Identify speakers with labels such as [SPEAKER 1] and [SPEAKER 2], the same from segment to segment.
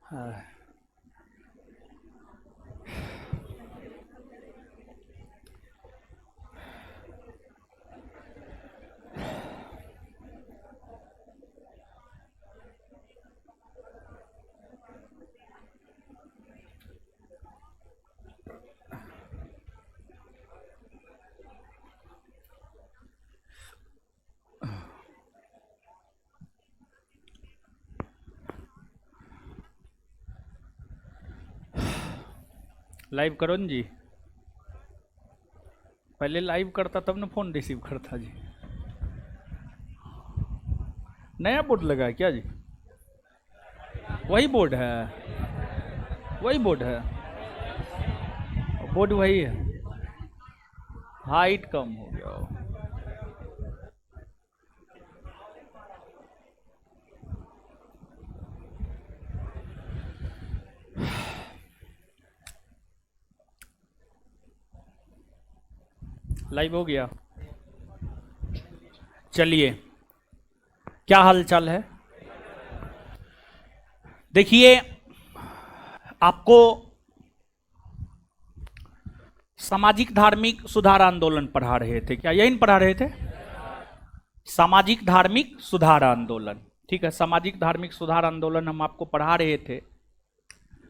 [SPEAKER 1] हाँ। लाइव करो न जी। पहले लाइव करता तब ना फोन रिसीव करता जी। नया बोर्ड लगा है क्या जी? वही बोर्ड है, वही बोर्ड है, बोर्ड वही है। हाइट कम हो गया हो। लाइव हो गया। चलिए, क्या हाल चाल है? देखिए, आपको सामाजिक धार्मिक सुधार आंदोलन पढ़ा रहे थे क्या? यही पढ़ा रहे थे, सामाजिक धार्मिक सुधार आंदोलन। ठीक है, सामाजिक धार्मिक सुधार आंदोलन हम आपको पढ़ा रहे थे।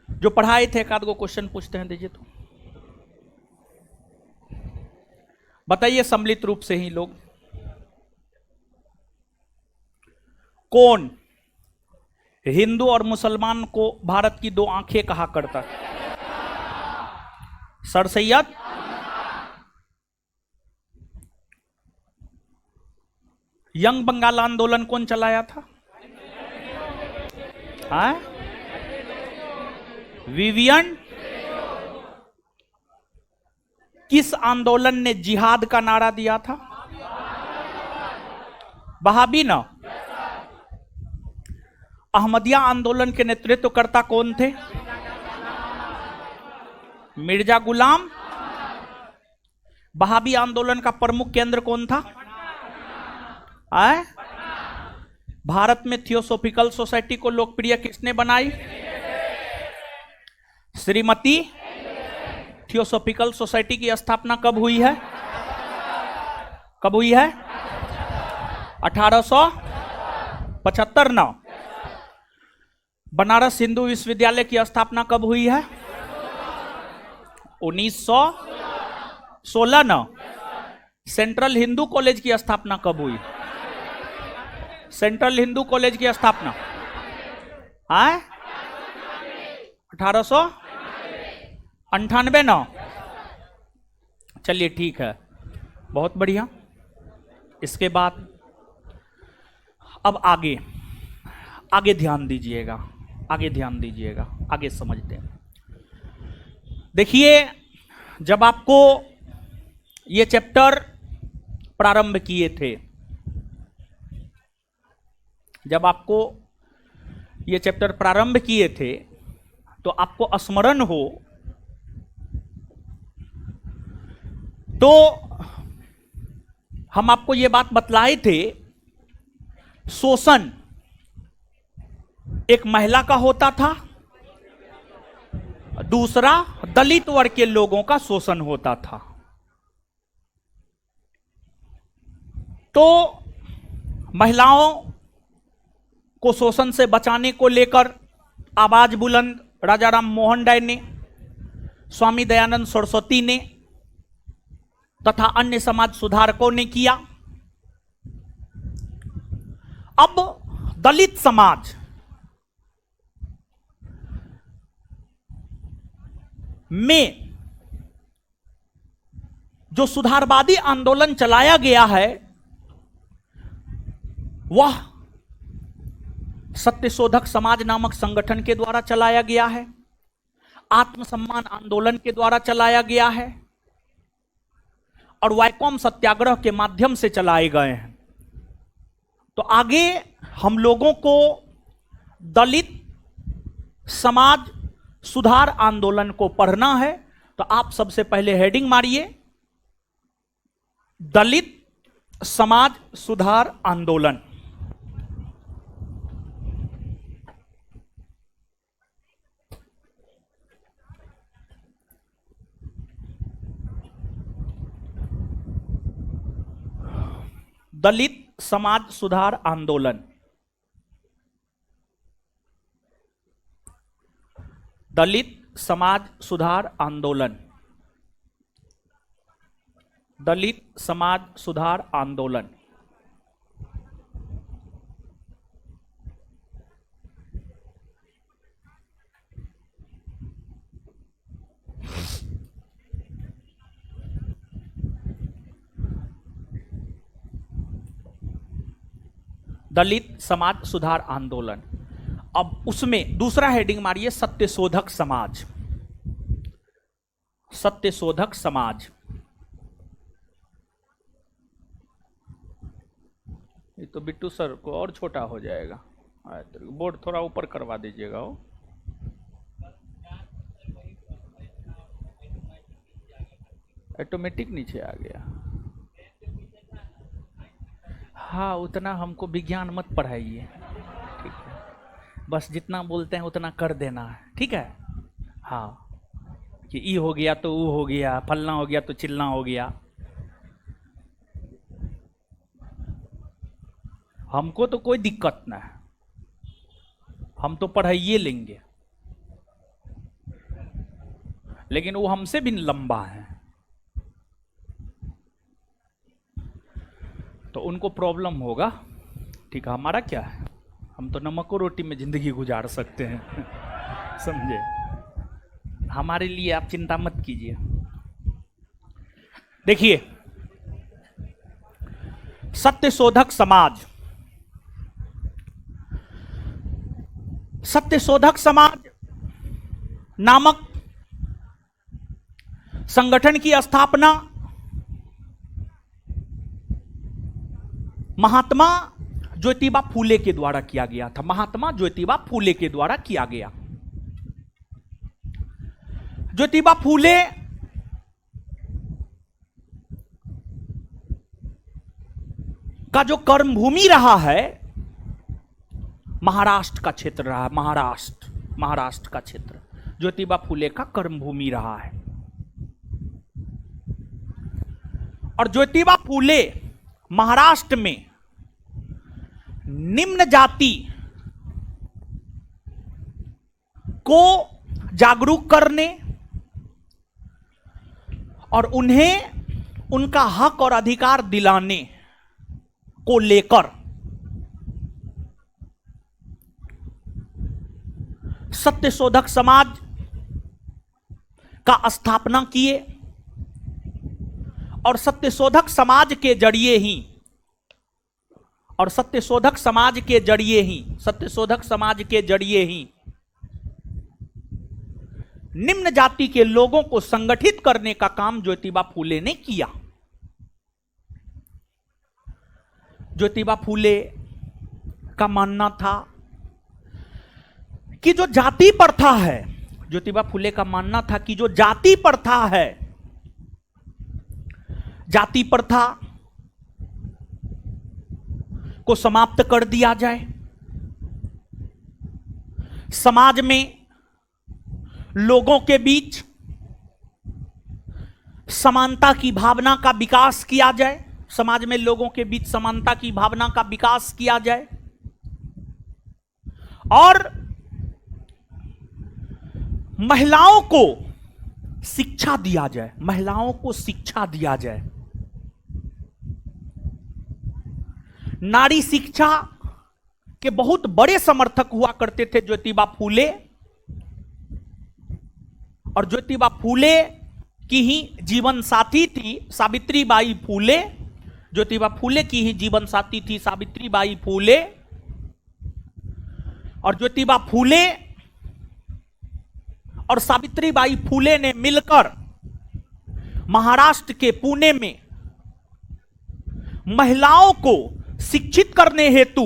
[SPEAKER 1] जो पढ़ाए थे एक आध गो क्वेश्चन पूछते हैं, दीजिए तो बताइए सम्मिलित रूप से ही लोग, कौन हिंदू और मुसलमान को भारत की दो आंखें कहा करता? सर सैयद यंग बंगाल आंदोलन कौन चलाया था? हाँ? विवियन। किस आंदोलन ने जिहाद का नारा दिया था? वहाबी ना। अहमदिया आंदोलन के नेतृत्वकर्ता कौन थे? मिर्जा गुलाम। वहाबी आंदोलन का प्रमुख केंद्र कौन था? आए? भारत में थियोसॉफिकल सोसाइटी को लोकप्रिय किसने बनाई? श्रीमती। थियोसॉफिकल सोसाइटी की स्थापना कब हुई है? कब हुई है? 1875 ना। बनारस हिंदू विश्वविद्यालय की स्थापना कब हुई है? 1916 ना। सेंट्रल हिंदू कॉलेज की स्थापना कब हुई? सेंट्रल हिंदू कॉलेज की स्थापना 1898 ना। चलिए ठीक है, बहुत बढ़िया। इसके बाद अब आगे आगे ध्यान दीजिएगा, आगे ध्यान दीजिएगा, आगे समझते हैं। देखिए, जब आपको ये चैप्टर प्रारंभ किए थे, जब आपको ये चैप्टर प्रारंभ किए थे तो आपको स्मरण हो तो हम आपको ये बात बतलाए थे, शोषण एक महिला का होता था, दूसरा दलित वर्ग के लोगों का शोषण होता था। तो महिलाओं को शोषण से बचाने को लेकर आवाज बुलंद राजा राम मोहन राय ने, स्वामी दयानंद सरस्वती ने तथा अन्य समाज सुधारकों ने किया। अब दलित समाज में जो सुधारवादी आंदोलन चलाया गया है वह सत्यशोधक समाज नामक संगठन के द्वारा चलाया गया है, आत्मसम्मान आंदोलन के द्वारा चलाया गया है और वायकॉम सत्याग्रह के माध्यम से चलाए गए हैं। तो आगे हम लोगों को दलित समाज सुधार आंदोलन को पढ़ना है। तो आप सबसे पहले हेडिंग मारिए, दलित समाज सुधार आंदोलन। दलित समाज सुधार आंदोलन, दलित समाज सुधार आंदोलन, दलित समाज सुधार आंदोलन। दलित समाज सुधार आंदोलन। अब उसमें दूसरा हेडिंग मारिए सत्यशोधक समाज, सत्यशोधक समाज। ये तो बिट्टू सर को और छोटा हो जाएगा, बोर्ड थोड़ा ऊपर करवा दीजिएगा। वो ऑटोमेटिक नीचे आ गया। हाँ, उतना हमको विज्ञान मत पढ़ाइए, ठीक है? बस जितना बोलते हैं उतना कर देना है, ठीक है? हाँ, कि ई हो गया तो ऊ हो गया, फलना हो गया तो चिलना हो गया। हमको तो कोई दिक्कत ना है, हम तो पढ़ाइए लेंगे, लेकिन वो हमसे भी लंबा है तो उनको प्रॉब्लम होगा, ठीक है? हमारा क्या है, हम तो नमक रोटी में जिंदगी गुजार सकते हैं समझे? हमारे लिए आप चिंता मत कीजिए। देखिए, सत्यशोधक समाज, सत्यशोधक समाज नामक संगठन की स्थापना महात्मा ज्योतिबा फूले के द्वारा किया गया था। महात्मा ज्योतिबा फूले के द्वारा किया गया। ज्योतिबा फूले का जो कर्मभूमि रहा है महाराष्ट्र का क्षेत्र रहा है। महाराष्ट्र का क्षेत्र ज्योतिबा फूले का कर्मभूमि रहा है। और ज्योतिबा फूले महाराष्ट्र में निम्न जाति को जागरूक करने और उन्हें उनका हक और अधिकार दिलाने को लेकर सत्यशोधक समाज का स्थापना किए। और सत्यशोधक समाज के जरिए ही सत्यशोधक समाज के जरिए ही निम्न जाति के लोगों को संगठित करने का काम ज्योतिबा फूले ने किया। ज्योतिबा फूले का मानना था कि जो जाति प्रथा है, ज्योतिबा फूले का मानना था कि जो जाति प्रथा है, जाति प्रथा को समाप्त कर दिया जाए। समाज में लोगों के बीच समानता की भावना का विकास किया जाए। समाज में लोगों के बीच समानता की भावना का विकास किया जाए और महिलाओं को शिक्षा दिया जाए। महिलाओं को शिक्षा दिया जाए। नारी शिक्षा के बहुत बड़े समर्थक हुआ करते थे ज्योतिबा फूले। और ज्योतिबा फूले की ही जीवन साथी थी सावित्रीबाई फूले। ज्योतिबा फूले की ही जीवन साथी थी सावित्रीबाई फूले। और ज्योतिबा फूले और सावित्रीबाई फूले ने मिलकर महाराष्ट्र के पुणे में महिलाओं को शिक्षित करने हेतु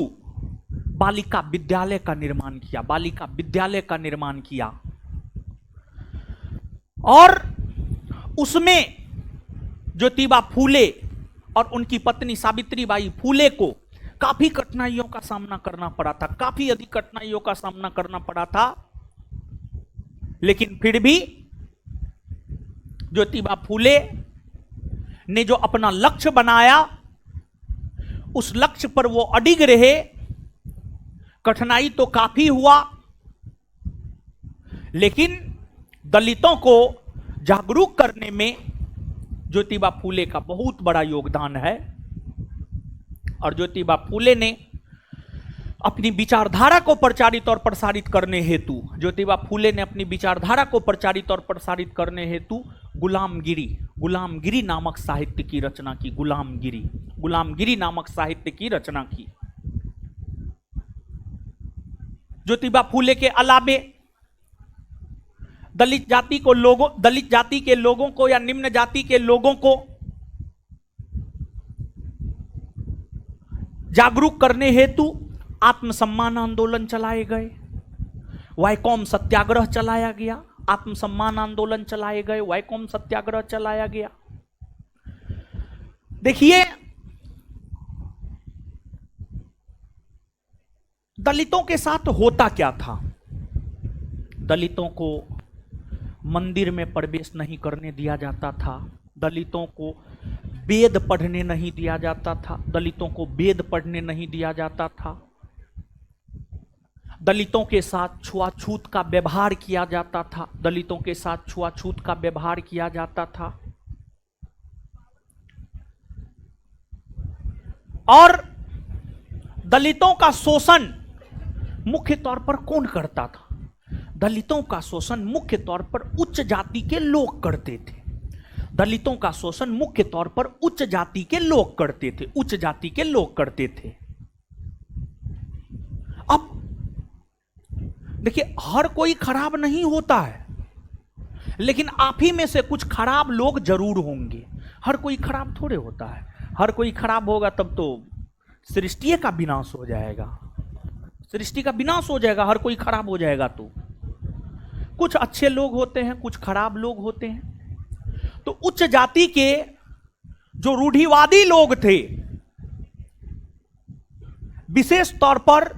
[SPEAKER 1] बालिका विद्यालय का निर्माण किया। बालिका विद्यालय का निर्माण किया और उसमें ज्योतिबा फूले और उनकी पत्नी सावित्रीबाई फूले को काफी कठिनाइयों का सामना करना पड़ा था। काफी अधिक कठिनाइयों का सामना करना पड़ा था, लेकिन फिर भी ज्योतिबा फूले ने जो अपना लक्ष्य बनाया उस लक्ष्य पर वो अडिग रहे। कठिनाई तो काफी हुआ, लेकिन दलितों को जागरूक करने में ज्योतिबा फूले का बहुत बड़ा योगदान है। और ज्योतिबा फूले ने अपनी विचारधारा को प्रचारित और प्रसारित करने हेतु गुलामगिरी नामक साहित्य की रचना की। गुलामगिरी नामक साहित्य की रचना की। ज्योतिबा फूले के अलावे दलित जाति के लोगों को या निम्न जाति के लोगों को जागरूक करने हेतु आत्मसम्मान आंदोलन चलाए गए, वायकॉम सत्याग्रह चलाया गया, आत्मसम्मान आंदोलन चलाए गए, वायकॉम सत्याग्रह चलाया गया। देखिए, दलितों के साथ होता क्या था। दलितों को मंदिर में प्रवेश नहीं करने दिया जाता था, दलितों को वेद पढ़ने नहीं दिया जाता था, दलितों को वेद पढ़ने नहीं दिया जाता था, दलितों के साथ छुआछूत का व्यवहार किया जाता था, दलितों के साथ छुआछूत का व्यवहार किया जाता था। और दलितों का शोषण मुख्य तौर पर कौन करता था? दलितों का शोषण मुख्य तौर पर उच्च जाति के लोग करते थे। दलितों का शोषण मुख्य तौर पर उच्च जाति के लोग करते थे, उच्च जाति के लोग करते थे। अब देखिए, हर कोई खराब नहीं होता है, लेकिन आप ही में से कुछ खराब लोग जरूर होंगे। हर कोई खराब थोड़े होता है। हर कोई खराब होगा तब तो सृष्टि का विनाश हो जाएगा, सृष्टि का विनाश हो जाएगा। हर कोई खराब हो जाएगा तो कुछ अच्छे लोग होते हैं, कुछ खराब लोग होते हैं। तो उच्च जाति के जो रूढ़िवादी लोग थे, विशेष तौर पर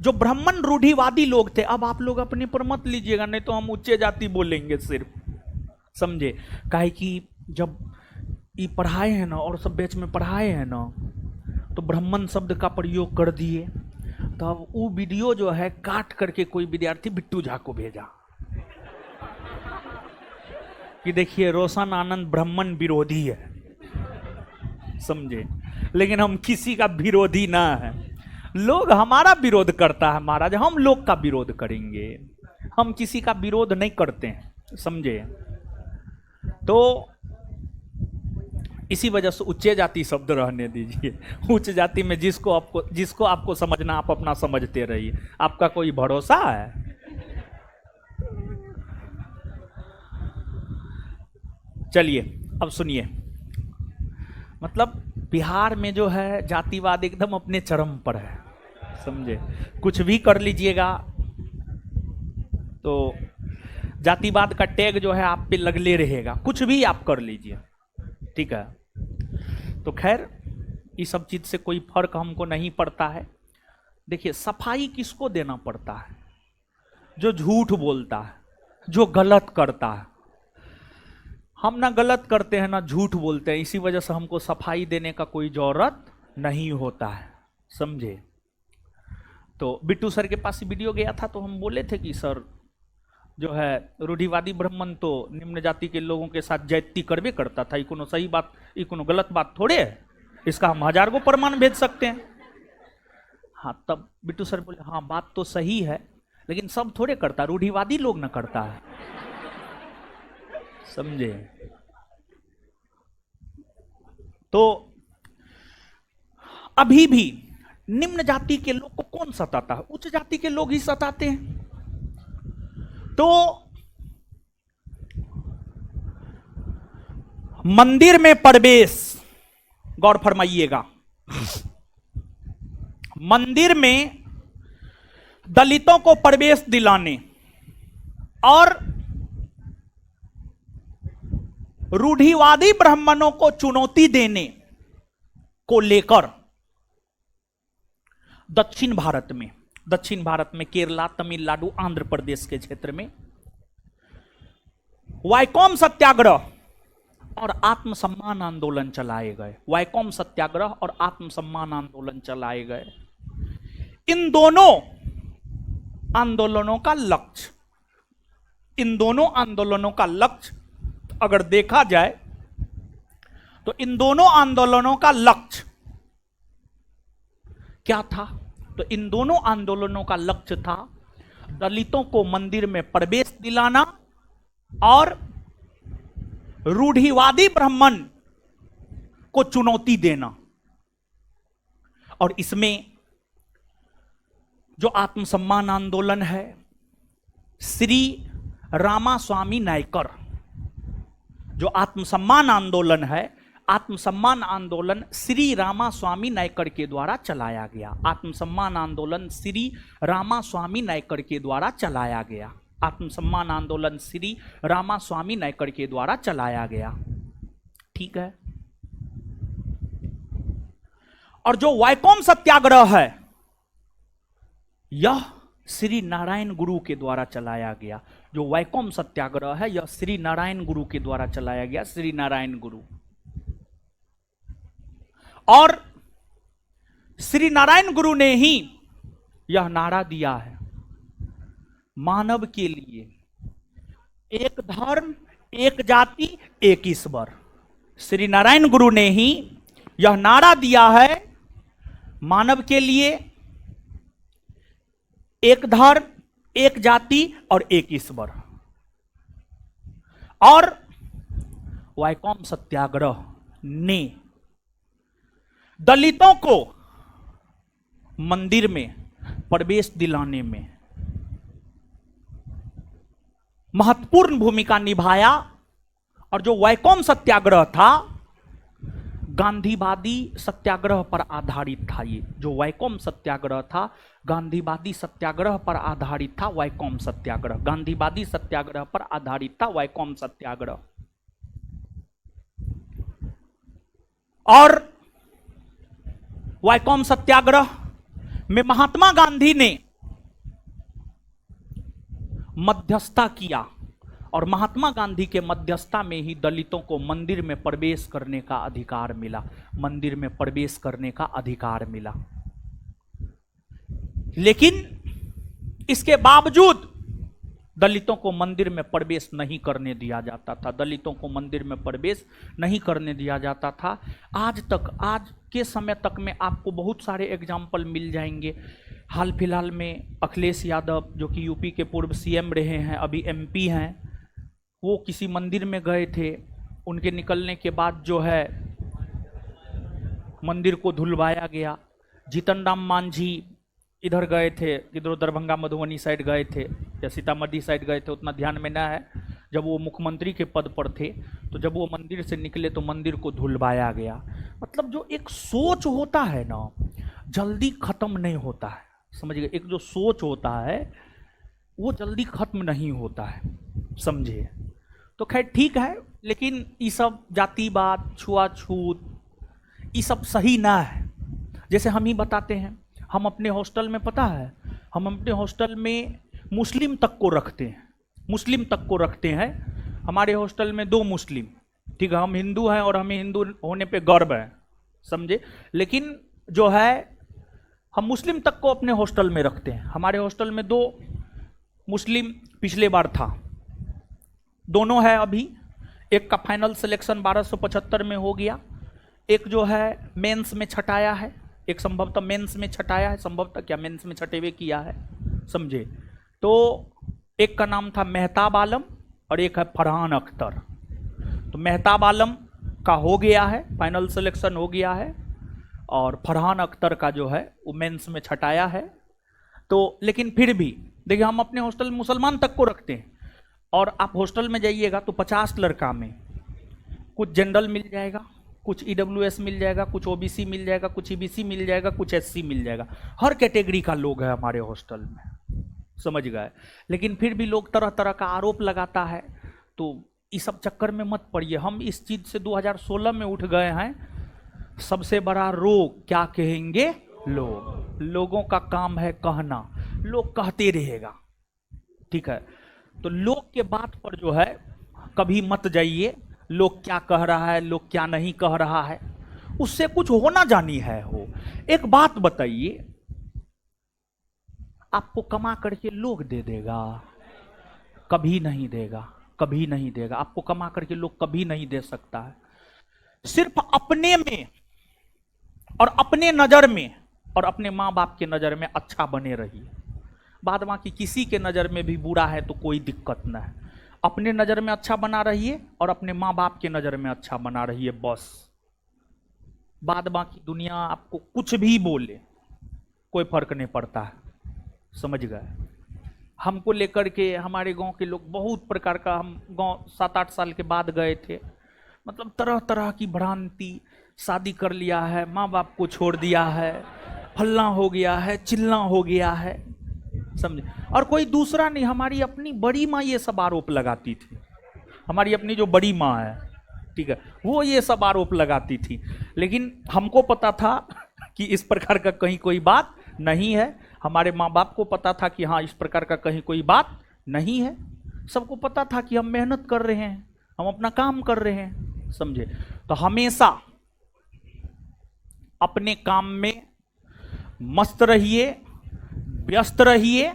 [SPEAKER 1] जो ब्राह्मण रूढ़िवादी लोग थे, अब आप लोग अपने पर मत लीजिएगा, नहीं तो हम उच्च जाति बोलेंगे सिर्फ, समझे। काहे कि जब ये पढ़ाए हैं ना, और सब बैच में पढ़ाए हैं ना, तो ब्राह्मण शब्द का प्रयोग कर दिए। तब वो वीडियो जो है काट करके कोई विद्यार्थी बिट्टू झा को भेजा कि देखिए रोशन आनंद ब्राह्मण विरोधी है, समझे। लेकिन हम किसी का विरोधी ना है। लोग हमारा विरोध करता है महाराज, हम लोग का विरोध करेंगे, हम किसी का विरोध नहीं करते हैं, समझे। तो इसी वजह से उच्च जाति शब्द रहने दीजिए। उच्च जाति में जिसको आपको समझना आप अपना समझते रहिए, आपका कोई भरोसा है? चलिए अब सुनिए, मतलब बिहार में जो है जातिवाद एकदम अपने चरम पर है, समझे। कुछ भी कर लीजिएगा तो जातिवाद का टैग जो है आप पे लगले रहेगा, कुछ भी आप कर लीजिए, ठीक है। तो खैर ये सब चीज से कोई फर्क हमको नहीं पड़ता है। देखिए, सफाई किसको देना पड़ता है? जो झूठ बोलता है, जो गलत करता है। हम ना गलत करते हैं ना झूठ बोलते हैं, इसी वजह से हमको सफाई देने का कोई जरूरत नहीं होता है, समझे। तो बिट्टू सर के पास वीडियो गया था, तो हम बोले थे कि सर जो है रूढ़िवादी ब्राह्मण तो निम्न जाति के लोगों के साथ ज्यादती करबे करता था, ये कोनो सही बात, ये कोनो गलत बात थोड़े है, इसका हम 1000 को प्रमाण भेज सकते हैं। हाँ, तब बिट्टू सर बोले हाँ बात तो सही है, लेकिन सब थोड़े करता, रूढ़िवादी लोग ना करता है, समझे। तो अभी भी निम्न जाति के लोग को कौन सताता है? उच्च जाति के लोग ही सताते हैं। तो मंदिर में प्रवेश, गौर फरमाइएगा, मंदिर में दलितों को प्रवेश दिलाने और रूढ़िवादी ब्राह्मणों को चुनौती देने को लेकर दक्षिण भारत में केरला, तमिलनाडु, आंध्र प्रदेश के क्षेत्र में वायकॉम सत्याग्रह और आत्मसम्मान आंदोलन चलाए गए। वैकोम सत्याग्रह और आत्मसम्मान आंदोलन चलाए गए। इन दोनों आंदोलनों का लक्ष्य, इन दोनों आंदोलनों का लक्ष्य अगर देखा जाए तो इन दोनों आंदोलनों का लक्ष्य क्या था? तो इन दोनों आंदोलनों का लक्ष्य था दलितों को मंदिर में प्रवेश दिलाना और रूढ़िवादी ब्राह्मण को चुनौती देना। और इसमें जो आत्मसम्मान आंदोलन है, श्री रामास्वामी नायकर, जो आत्मसम्मान आंदोलन है, आत्मसम्मान आंदोलन श्री रामास्वामी नायकर के द्वारा चलाया गया। आत्मसम्मान आंदोलन श्री रामास्वामी नायकर के द्वारा चलाया गया। आत्मसम्मान आंदोलन श्री रामास्वामी नायकर के द्वारा चलाया गया। ठीक है। और जो वैकोम सत्याग्रह है यह श्री नारायण गुरु के द्वारा चलाया गया। जो वैकोम सत्याग्रह है यह श्री नारायण गुरु के द्वारा चलाया गया। श्री नारायण गुरु। और श्री नारायण गुरु ने ही यह नारा दिया है, मानव के लिए एक धर्म, एक जाति, एक ईश्वर। श्री नारायण गुरु ने ही यह नारा दिया है, मानव के लिए एक धर्म, एक जाति और एक ईश्वर। और वैकोम सत्याग्रह ने दलितों को मंदिर में प्रवेश दिलाने में महत्वपूर्ण भूमिका निभाया। और जो वैकोम सत्याग्रह था गांधीवादी सत्याग्रह पर आधारित था। ये जो वैकोम सत्याग्रह था गांधीवादी सत्याग्रह पर आधारित था। वैकोम सत्याग्रह गांधीवादी सत्याग्रह पर आधारित था। वैकोम सत्याग्रह। और वैकोम सत्याग्रह में महात्मा गांधी ने मध्यस्थता किया और महात्मा गांधी के मध्यस्थता में ही दलितों को मंदिर में प्रवेश करने का अधिकार मिला। मंदिर में प्रवेश करने का अधिकार मिला। लेकिन इसके बावजूद दलितों को मंदिर में प्रवेश नहीं करने दिया जाता था। दलितों को मंदिर में प्रवेश नहीं करने दिया जाता था। आज तक, आज के समय तक में आपको बहुत सारे एग्जाम्पल मिल जाएंगे। हाल फिलहाल में अखिलेश यादव जो कि यूपी के पूर्व सीएम रहे हैं, अभी एमपी हैं, वो किसी मंदिर में गए थे। उनके निकलने के बाद जो है मंदिर को धुलवाया गया। जीतन राम मांझी इधर गए थे, इधर दरभंगा मधुबनी साइड गए थे या सीतामढ़ी साइड गए थे, उतना ध्यान में ना है। जब वो मुख्यमंत्री के पद पर थे तो जब वो मंदिर से निकले तो मंदिर को धुलवाया गया। मतलब जो एक सोच होता है ना, जल्दी खत्म नहीं होता है। समझिए, एक जो सोच होता है वो जल्दी खत्म नहीं होता है। समझिए। तो खैर ठीक है, लेकिन ये सब जातिवाद, छुआछूत, ये सब सही ना है। जैसे हम ही बताते हैं, हम अपने हॉस्टल में, पता है, हम अपने हॉस्टल में मुस्लिम तक को रखते हैं। मुस्लिम तक को रखते हैं। हमारे हॉस्टल में 2 मुस्लिम, ठीक है, हम हिंदू हैं और हमें हिंदू होने पे गर्व है, समझे। लेकिन जो है हम मुस्लिम तक को अपने हॉस्टल में रखते हैं। हमारे हॉस्टल में 2 मुस्लिम पिछले बार था, दोनों है अभी। एक का फाइनल सिलेक्शन 1275 में हो गया, एक जो है मेंस में छटाया है, एक संभवतः मेंस में छटाया है, संभवतः क्या मेंस में छटेवे किया है, समझे। तो एक का नाम था मेहताब आलम और एक है फरहान अख्तर। तो मेहताब आलम का हो गया है, फाइनल सिलेक्शन हो गया है, और फरहान अख्तर का जो है वो मेंस में छटाया है। तो लेकिन फिर भी देखिए, हम अपने हॉस्टल में मुसलमान तक को रखते हैं। और आप हॉस्टल में जाइएगा तो 50 लड़का में कुछ जनरल मिल जाएगा, कुछ ईडब्ल्यूएस मिल जाएगा, कुछ ओबीसी मिल जाएगा, कुछ ईबीसी मिल जाएगा, कुछ एससी मिल जाएगा। हर कैटेगरी का लोग है हमारे हॉस्टल में, समझ गए। लेकिन फिर भी लोग तरह तरह का आरोप लगाता है। तो इस सब चक्कर में मत पड़िए। हम इस चीज से 2016 में उठ गए हैं। सबसे बड़ा रोग क्या कहेंगे लोग, लोगों का काम है कहना, लोग कहते रहेगा, ठीक है। तो लोग के बात पर जो है कभी मत जाइए, लोग क्या कह रहा है, लोग क्या नहीं कह रहा है, उससे कुछ होना जानी है हो। एक बात बताइए, आपको कमा करके लोग दे देगा? कभी नहीं देगा, कभी नहीं देगा। आपको कमा करके लोग कभी नहीं दे सकता है। सिर्फ अपने में और अपने नजर में और अपने माँ बाप के नजर में अच्छा बने रहिए। बाद बाकी किसी के नजर में भी बुरा है तो कोई दिक्कत ना है। अपने नजर में अच्छा बना रहिए और अपने माँ बाप के नजर में अच्छा बना रहिए, बस। बाद बाकी दुनिया आपको कुछ भी बोले, कोई फर्क नहीं पड़ता है, समझ गए? हमको लेकर के हमारे गांव के लोग बहुत प्रकार का, हम गांव 7-8 साल के बाद गए थे, मतलब तरह तरह की भ्रांति, शादी कर लिया है, माँ बाप को छोड़ दिया है, फलना हो गया है, चिल्ला हो गया है, समझे? और कोई दूसरा नहीं, हमारी अपनी बड़ी माँ ये सब आरोप लगाती थी। हमारी अपनी जो बड़ी माँ है, ठीक है, वो ये सब आरोप लगाती थी। लेकिन हमको पता था कि इस प्रकार का कहीं कोई बात नहीं है। हमारे माँ बाप को पता था कि हाँ, इस प्रकार का कहीं कोई बात नहीं है। सबको पता था कि हम मेहनत कर रहे हैं, हम अपना काम कर रहे हैं, समझे? तो हमेशा अपने काम में मस्त रहिए, व्यस्त रहिए।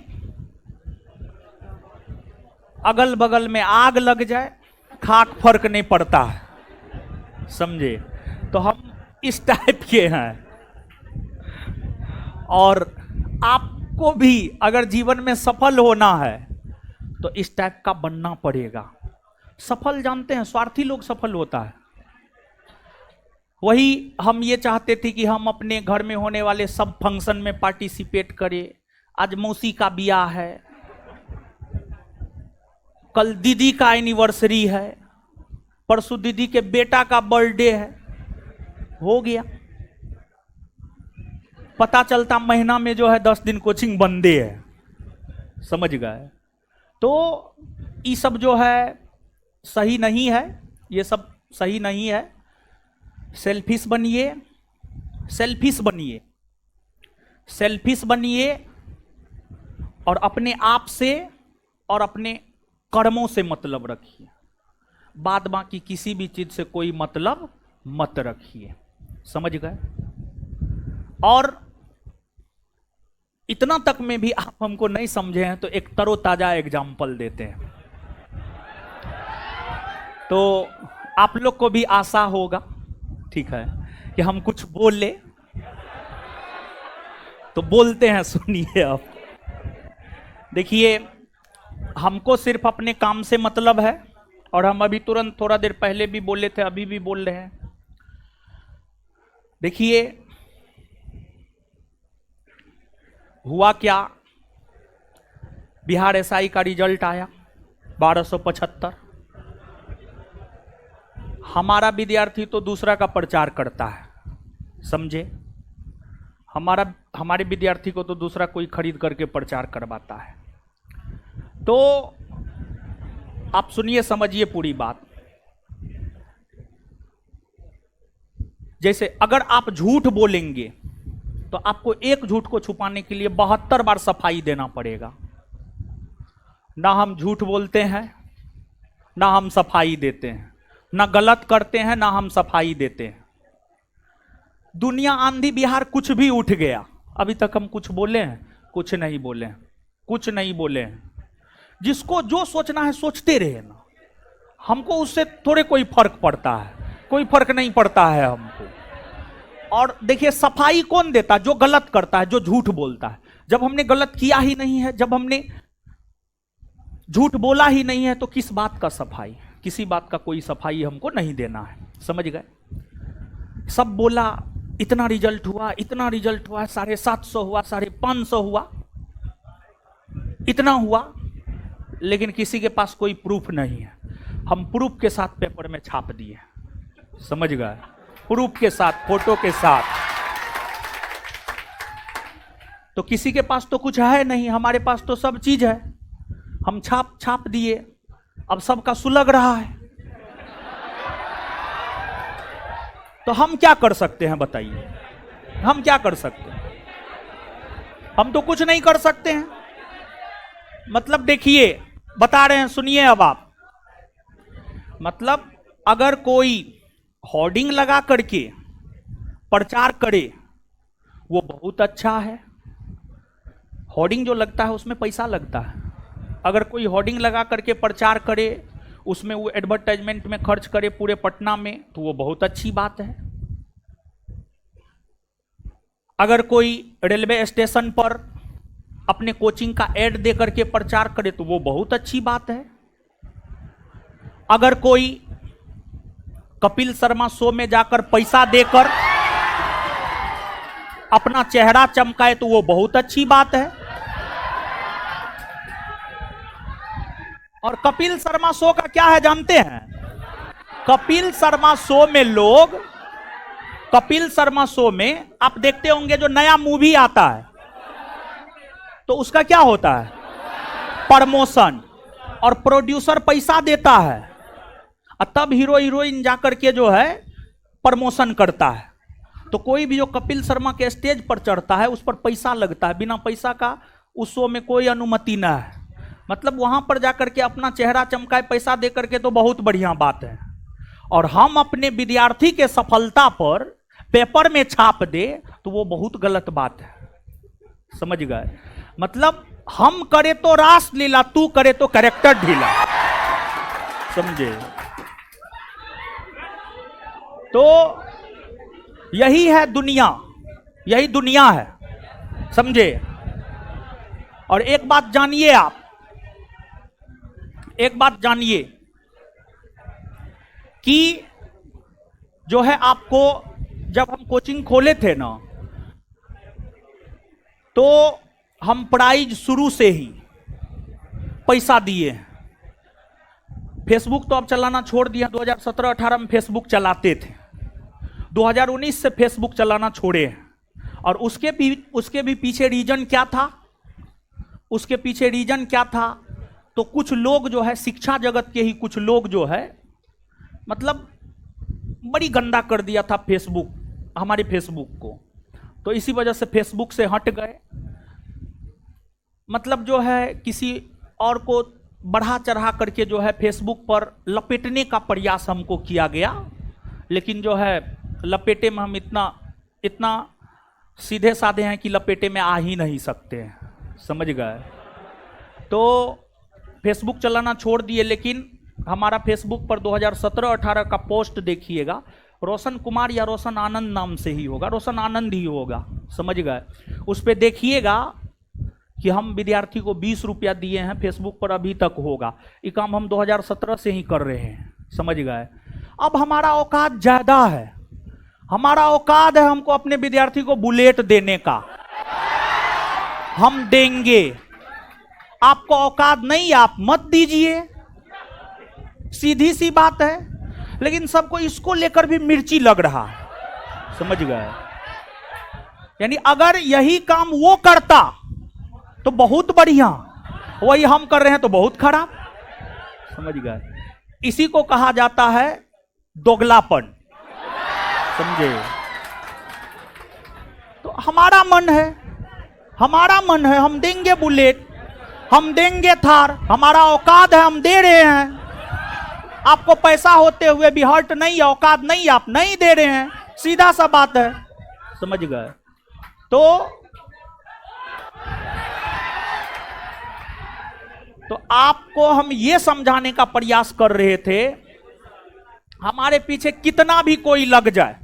[SPEAKER 1] अगल बगल में आग लग जाए, खाक फर्क नहीं पड़ता है, समझे? तो हम इस टाइप के हैं। और आपको भी अगर जीवन में सफल होना है तो इस टाइप का बनना पड़ेगा। सफल जानते हैं, स्वार्थी लोग सफल होता है। वही हम ये चाहते थे कि हम अपने घर में होने वाले सब फंक्शन में पार्टिसिपेट करें। आज मौसी का ब्याह है, कल दीदी का एनिवर्सरी है, परसों दीदी के बेटा का बर्थडे है, हो गया। पता चलता महीना में जो है 10 दिन कोचिंग बंदे है, समझ गए? तो ये सब जो है सही नहीं है, ये सब सही नहीं है। सेल्फिश बनिए, सेल्फिश बनिए, सेल्फिश बनिए और अपने आप से और अपने कर्मों से मतलब रखिए। बाद बाकी किसी भी चीज से कोई मतलब मत रखिए, समझ गए? और इतना तक में भी आप हमको नहीं समझे हैं तो एक तरोताजा एग्जाम्पल देते हैं, तो आप लोग को भी आशा होगा, ठीक है, कि हम कुछ बोले तो बोलते हैं। सुनिए आप, देखिए, हमको सिर्फ अपने काम से मतलब है, और हम अभी तुरंत थोड़ा देर पहले भी बोले थे, अभी भी बोल रहे हैं। देखिए, हुआ क्या, बिहार एसआई का रिजल्ट आया 1275। हमारा विद्यार्थी तो दूसरा का प्रचार करता है, समझे? हमारे विद्यार्थी को तो दूसरा कोई खरीद करके प्रचार करवाता है। तो आप सुनिए, समझिए पूरी बात। जैसे अगर आप झूठ बोलेंगे तो आपको एक झूठ को छुपाने के लिए 72 बार सफाई देना पड़ेगा। ना हम झूठ बोलते हैं, ना हम सफाई देते हैं, ना गलत करते हैं, ना हम सफाई देते हैं। दुनिया आंधी बिहार कुछ भी उठ गया, अभी तक हम कुछ बोले हैं? कुछ नहीं बोले हैं, कुछ नहीं बोले हैं। जिसको जो सोचना है सोचते रहे ना, हमको उससे थोड़े कोई फर्क पड़ता है, कोई फर्क नहीं पड़ता है हमको। और देखिए, सफाई कौन देता? जो गलत करता है, जो झूठ बोलता है। जब हमने गलत किया ही नहीं है, जब हमने झूठ बोला ही नहीं है, तो किस बात का सफाई? किसी बात का कोई सफाई हमको नहीं देना है, समझ गए? सब बोला, इतना रिजल्ट हुआ, इतना रिजल्ट हुआ, 750 हुआ, 550 हुआ, इतना हुआ, लेकिन किसी के पास कोई प्रूफ नहीं है। हम प्रूफ के साथ पेपर में छाप दिए, समझ गए? प्रूफ के साथ, फोटो के साथ। तो किसी के पास तो कुछ है नहीं, हमारे पास तो सब चीज है। हम छाप दिए, अब सबका सुलग रहा है। तो हम क्या कर सकते हैं बताइए? हम क्या कर सकते हैं? हम तो कुछ नहीं कर सकते हैं। मतलब देखिए, बता रहे हैं, सुनिए अब आप। मतलब अगर कोई होर्डिंग लगा करके प्रचार करे वो बहुत अच्छा है। होर्डिंग जो लगता है उसमें पैसा लगता है। अगर कोई होर्डिंग लगा करके प्रचार करे, उसमें वो एडवर्टाइजमेंट में खर्च करे पूरे पटना में, तो वो बहुत अच्छी बात है। अगर कोई रेलवे स्टेशन पर अपने कोचिंग का एड दे करके प्रचार करे तो वो बहुत अच्छी बात है। अगर कोई कपिल शर्मा शो में जाकर पैसा देकर अपना चेहरा चमकाए तो वो बहुत अच्छी बात है। और कपिल शर्मा शो का क्या है जानते हैं? कपिल शर्मा शो में लोग, कपिल शर्मा शो में आप देखते होंगे जो नया मूवी आता है तो उसका क्या होता है? प्रमोशन। और प्रोड्यूसर पैसा देता है और तब हीरो हीरोइन जाकर के जो है प्रमोशन करता है। तो कोई भी जो कपिल शर्मा के स्टेज पर चढ़ता है उस पर पैसा लगता है। बिना पैसा का उस शो में कोई अनुमति ना है। मतलब वहां पर जाकर के अपना चेहरा चमकाए पैसा दे करके तो बहुत बढ़िया बात है। और हम अपने विद्यार्थी के सफलता पर पेपर में छाप दे तो वो बहुत गलत बात है। समझ गए? मतलब हम करे तो रास लीला, तू करे तो कैरेक्टर ढीला। समझे? तो यही है दुनिया, यही दुनिया है। समझे? और एक बात जानिए, आप एक बात जानिए कि जो है आपको, जब हम कोचिंग खोले थे ना तो हम प्राइज शुरू से ही पैसा दिए। फेसबुक तो अब चलाना छोड़ दिया, 2017-18 में फेसबुक चलाते थे, 2019 से फेसबुक चलाना छोड़े हैं। और उसके भी पीछे रीजन क्या था? उसके पीछे रीजन क्या था? तो कुछ लोग जो है शिक्षा जगत के ही कुछ लोग जो है मतलब बड़ी गंदा कर दिया था फेसबुक, हमारे फेसबुक को। तो इसी वजह से फेसबुक से हट गए। मतलब जो है किसी और को बढ़ा चढ़ा करके जो है फेसबुक पर लपेटने का प्रयास हमको किया गया, लेकिन जो है लपेटे में हम इतना सीधे साधे हैं कि लपेटे में आ ही नहीं सकते हैं। समझ गए? तो फेसबुक चलाना छोड़ दिए। लेकिन हमारा फेसबुक पर 2017-18 का पोस्ट देखिएगा, रोशन कुमार या रोशन आनंद नाम से ही होगा, रोशन आनंद ही होगा। समझ गए? उस पर देखिएगा कि हम विद्यार्थी को 20 रुपया दिए हैं, फेसबुक पर अभी तक होगा। ये काम हम 2017 से ही कर रहे हैं। समझ गए? अब हमारा औकात ज्यादा है, हमारा औकात है हमको अपने विद्यार्थी को बुलेट देने का, हम देंगे। आपको औकात नहीं, आप मत दीजिए, सीधी सी बात है। लेकिन सबको इसको लेकर भी मिर्ची लग रहा है। समझ गए? यानी अगर यही काम वो करता तो बहुत बढ़िया, वही हम कर रहे हैं तो बहुत खराब। समझ गए? इसी को कहा जाता है दोगलापन। समझे? तो हमारा मन है, हमारा मन है, हम देंगे बुलेट, हम देंगे थार, हमारा औकात है, हम दे रहे हैं। आपको पैसा होते हुए भी हर्ट नहीं, औकात नहीं, आप नहीं दे रहे हैं। सीधा सा बात है। समझ गए? तो आपको हम ये समझाने का प्रयास कर रहे थे, हमारे पीछे कितना भी कोई लग जाए,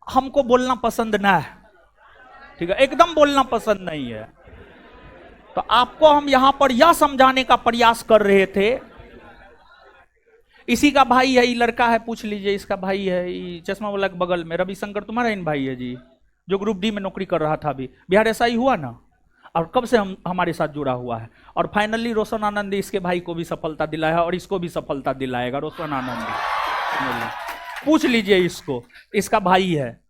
[SPEAKER 1] हमको बोलना पसंद ना है। ठीक है? एकदम बोलना पसंद नहीं है। तो आपको हम यहां पर यह समझाने का प्रयास कर रहे थे, इसी का भाई है, ये लड़का है, पूछ लीजिए, इसका भाई है, ये चश्मा वाला के बगल में रविशंकर, तुम्हारा इन भाई है जी, जो ग्रुप डी में नौकरी कर रहा था, अभी बिहार एसआई हुआ ना, और कब से हमारे साथ जुड़ा हुआ है। और फाइनली रोशन आनंद इसके भाई को भी सफलता दिलाया है और इसको भी सफलता दिलाएगा रोशन आनंद। पूछ लीजिए इसको, इसका भाई है,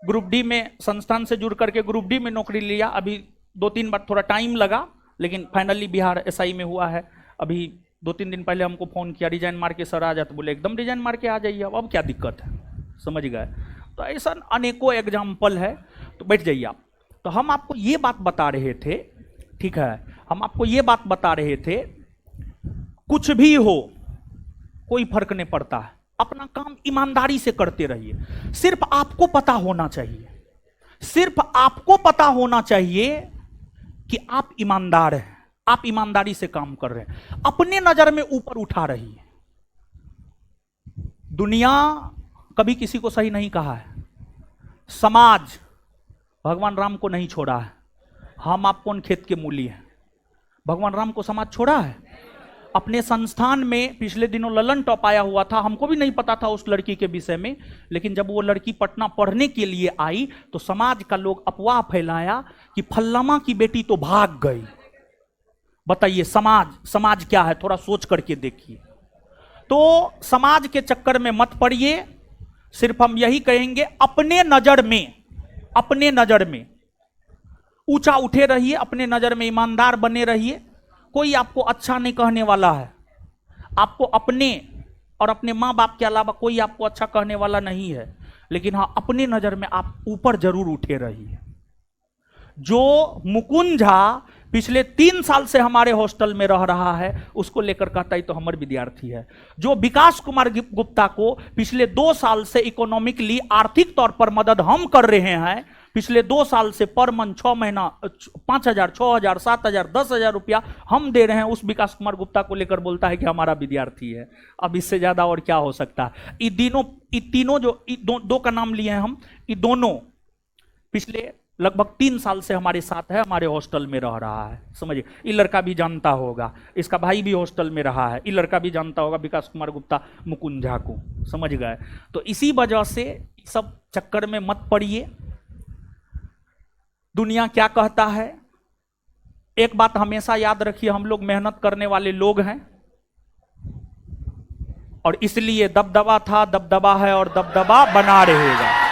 [SPEAKER 1] ग्रुप डी में संस्थान से जुड़ करके ग्रुप डी में नौकरी लिया। अभी 2-3 बार थोड़ा टाइम लगा, लेकिन फाइनली बिहार एसआई में हुआ है। अभी 2-3 दिन पहले हमको फोन किया, रिजाइन मार के सर आ जाते, बोले एकदम रिजाइन मार के आ जाइए, अब क्या दिक्कत है। समझ गए? तो ऐसा अनेकों एग्जाम्पल है। तो बैठ जाइए आप। तो हम आपको ये बात बता रहे थे, ठीक है, हम आपको ये बात बता रहे थे, कुछ भी हो, कोई फर्क नहीं पड़ता है। अपना काम ईमानदारी से करते रहिए। सिर्फ आपको पता होना चाहिए, सिर्फ आपको पता होना चाहिए कि आप ईमानदार हैं, आप ईमानदारी से काम कर रहे हैं। अपने नजर में ऊपर उठा रही है। दुनिया कभी किसी को सही नहीं कहा है, समाज भगवान राम को नहीं छोड़ा है। हम आप कौन खेत के मूली हैं? भगवान राम को समाज छोड़ा है? अपने संस्थान में पिछले दिनों ललन टॉप आया हुआ था, हमको भी नहीं पता था उस लड़की के विषय में, लेकिन जब वो लड़की पटना पढ़ने के लिए आई तो समाज का लोग अफवाह फैलाया कि फल्लामा की बेटी तो भाग गई। बताइए समाज क्या है? थोड़ा सोच करके देखिए। तो समाज के चक्कर में मत पड़िए। सिर्फ हम यही कहेंगे, अपने नजर में ऊंचा उठे रहिए, अपने नजर में ईमानदार बने रहिए। कोई आपको अच्छा नहीं कहने वाला है, आपको अपने और अपने माँ बाप के अलावा कोई आपको अच्छा कहने वाला नहीं है, लेकिन हाँ, अपने नजर में आप ऊपर जरूर उठे रहिए। जो मुकुंद झा पिछले 3 साल से हमारे हॉस्टल में रह रहा है, उसको लेकर कहता है तो हमारे विद्यार्थी है। जो विकास कुमार गुप्ता को पिछले 2 साल से इकोनॉमिकली आर्थिक तौर पर मदद हम कर रहे हैं, पिछले 2 साल से पर मंथ 6 महीना 5,000, 6,000, 7,000, 10,000 रुपया हम दे रहे हैं, उस विकास कुमार गुप्ता को लेकर बोलता है कि हमारा विद्यार्थी है। अब इससे ज्यादा और क्या हो सकता है? ये तीनों जो दो का नाम लिए हैं हम, ये दोनों पिछले लगभग 3 साल से हमारे साथ है, हमारे हॉस्टल में रह रहा है। समझिए, ये लड़का भी जानता होगा, इसका भाई भी हॉस्टल में रहा है, ये लड़का भी जानता होगा विकास कुमार गुप्ता मुकुंद झा को। समझ गए? तो इसी वजह से सब चक्कर में मत पड़िए। दुनिया क्या कहता है, एक बात हमेशा याद रखिए, हम लोग मेहनत करने वाले लोग हैं और इसलिए दबदबा था, दबदबा है और दबदबा बना रहेगा।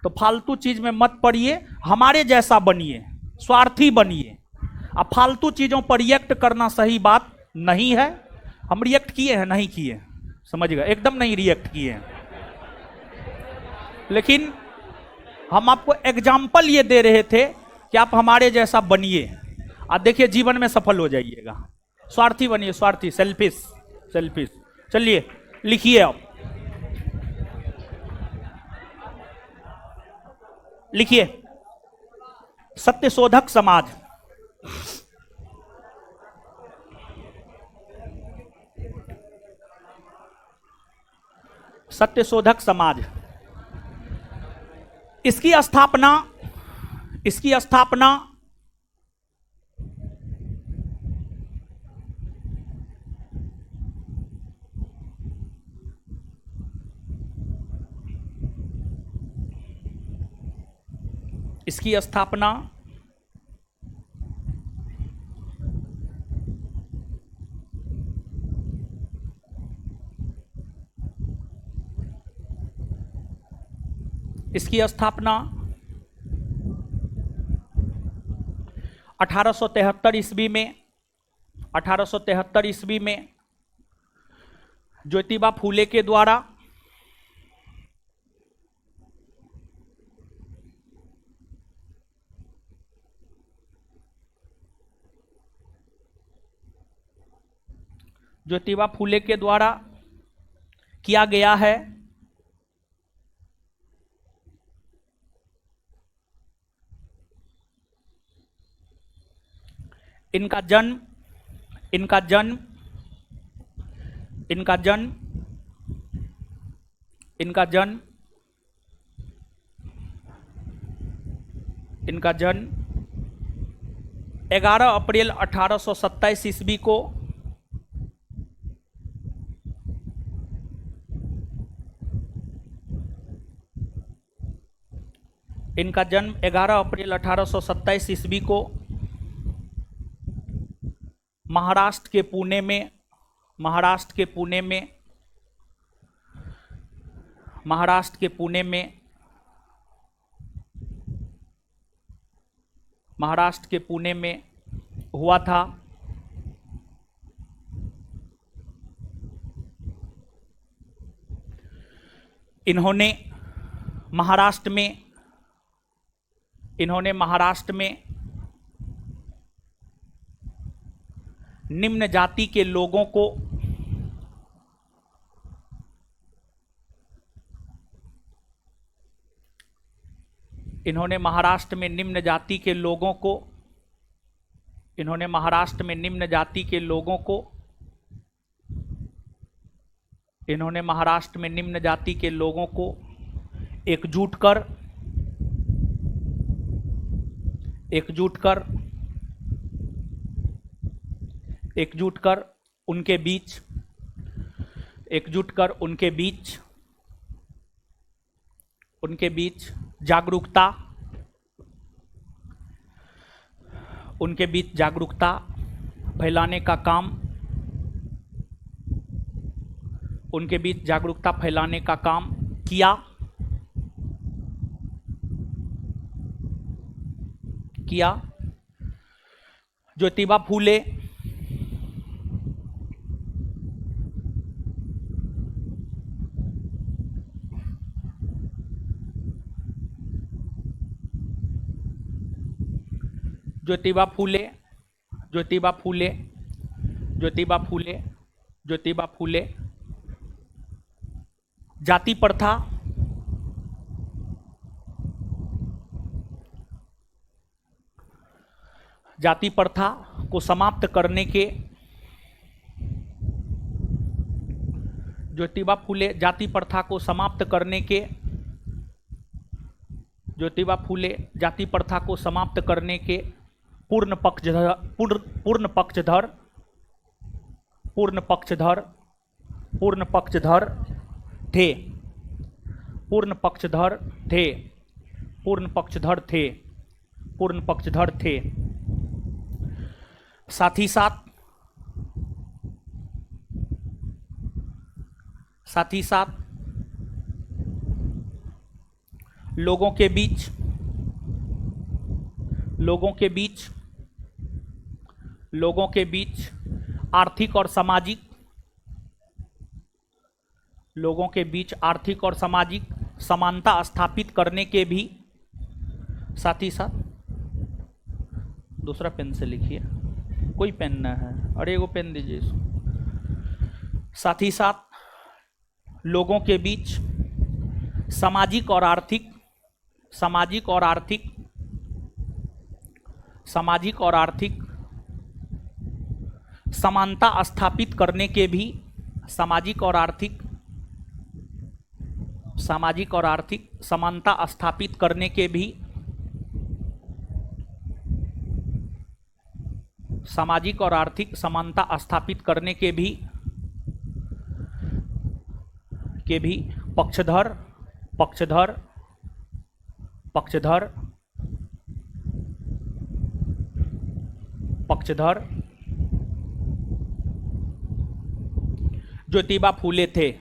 [SPEAKER 1] तो फालतू चीज में मत पड़िए, हमारे जैसा बनिए, स्वार्थी बनिए। अब फालतू चीजों पर रिएक्ट करना सही बात नहीं है। हम रिएक्ट किए हैं? नहीं किए। समझ गए? एकदम नहीं रिएक्ट किए हैं। लेकिन हम आपको एग्जाम्पल ये दे रहे थे कि आप हमारे जैसा बनिए, आप देखिए जीवन में सफल हो जाइएगा। स्वार्थी बनिए, स्वार्थी, सेल्फिश। चलिए लिखिए, आप लिखिए, सत्यशोधक समाज। सत्यशोधक समाज, इसकी स्थापना इसकी स्थापना 1873 ईस्वी में, 1873 ईस्वी में ज्योतिबा फूले के द्वारा किया गया है। इनका जन्म 11 अप्रैल 1827 ईस्वी को ईस्वी को महाराष्ट्र के पुणे में हुआ था। इन्होंने महाराष्ट्र में निम्न जाति के लोगों को इन्होंने महाराष्ट्र में निम्न जाति के लोगों को इन्होंने महाराष्ट्र में निम्न जाति के लोगों को इन्होंने महाराष्ट्र में निम्न जाति के लोगों को एकजुट कर एकजुट कर एकजुट कर उनके बीच एकजुट कर उनके बीच उनके बीच जागरूकता उनके बीच जागरूकता फैलाने का काम उनके बीच जागरूकता फैलाने का काम किया किया ज्योतिबा फूले ज्योतिबा फूले ज्योतिबा फूले ज्योतिबा फूले ज्योतिबा फूले जाति प्रथा जाति प्रथा को समाप्त करने के ज्योतिबा फूले जाति प्रथा को समाप्त करने के ज्योतिबा फूले जाति प्रथा को समाप्त करने के पूर्ण पक्षधर पूर्ण पक्षधर पूर्ण पक्षधर पूर्ण पक्षधर थे पूर्ण पक्षधर थे पूर्ण पक्षधर थे पूर्ण पक्षधर थे साथ ही साथ लोगों के बीच लोगों के बीच लोगों के बीच आर्थिक और सामाजिक लोगों के बीच आर्थिक और सामाजिक समानता स्थापित करने के भी साथ ही साथ दूसरा पेन से लिखिए कोई पेन न है अरे एगो पेन दीजिए इसको साथ ही साथ लोगों के बीच सामाजिक और आर्थिक सामाजिक और आर्थिक सामाजिक और आर्थिक समानता स्थापित करने के भी सामाजिक और आर्थिक समानता स्थापित करने के भी सामाजिक और आर्थिक समानता स्थापित करने के भी पक्षधर पक्षधर पक्षधर पक्षधर ज्योतिबा फूले थे।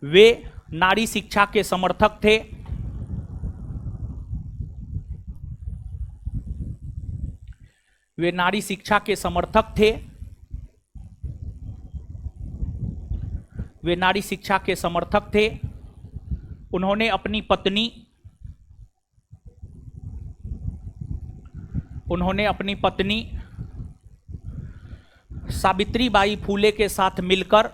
[SPEAKER 1] वे नारी शिक्षा के समर्थक थे। वे नारी शिक्षा के समर्थक थे। वे नारी शिक्षा के समर्थक थे। उन्होंने अपनी पत्नी सावित्रीबाई फूले के साथ मिलकर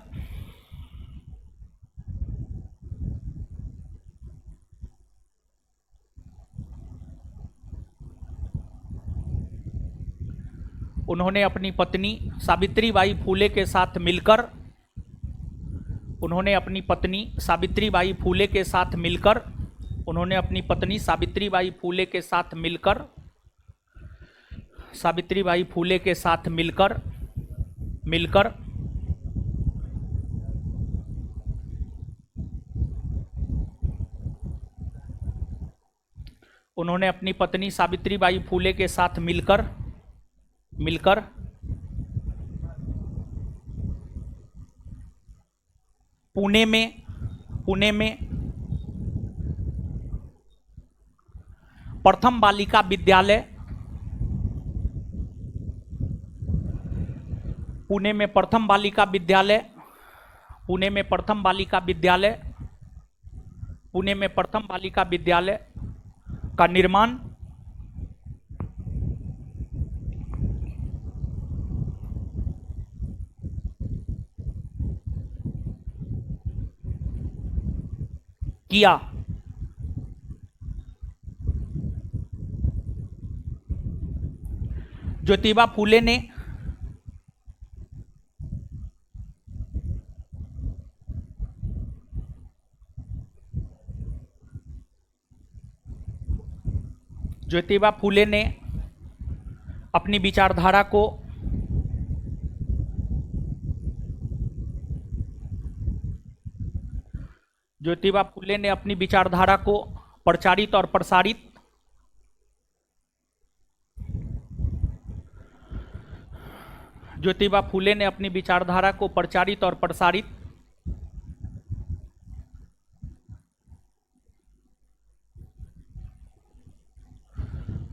[SPEAKER 1] उन्होंने अपनी पत्नी सावित्रीबाई फूले के साथ मिलकर उन्होंने अपनी पत्नी सावित्रीबाई फूले के साथ मिलकर उन्होंने अपनी पत्नी सावित्रीबाई फूले के साथ मिलकर सावित्रीबाई फूले के साथ मिलकर मिलकर उन्होंने अपनी पत्नी सावित्रीबाई फूले के साथ मिलकर मिलकर पुणे में प्रथम बालिका विद्यालय पुणे में प्रथम बालिका विद्यालय पुणे में प्रथम बालिका विद्यालय पुणे में प्रथम बालिका विद्यालय का निर्माण किया। ज्योतिबा फूले ने ज्योतिबा फूले ने अपनी विचारधारा को ज्योतिबा फूले ने अपनी विचारधारा को प्रचारित और प्रसारित ज्योतिबा फूले ने अपनी विचारधारा को प्रचारित और प्रसारित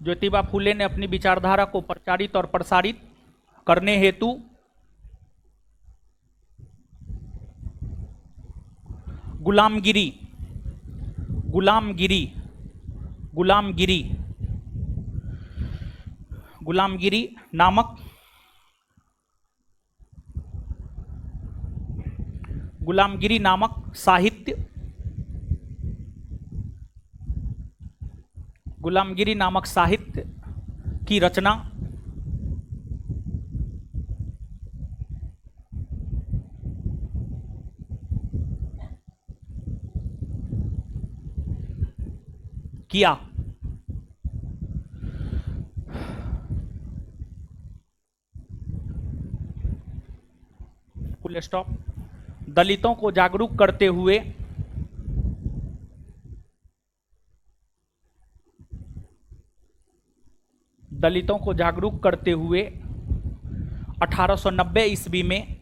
[SPEAKER 1] ज्योतिबा फूले ने अपनी विचारधारा को प्रचारित और प्रसारित करने हेतु गुलामगिरी गुलामगिरी गुलामगिरी गुलामगिरी नामक गुलामगिरी नामक साहित्य गुलामगिरी नामक साहित्य की रचना किया। Full stop. दलितों को जागरूक करते हुए दलितों को जागरूक करते हुए 1890 ईस्वी में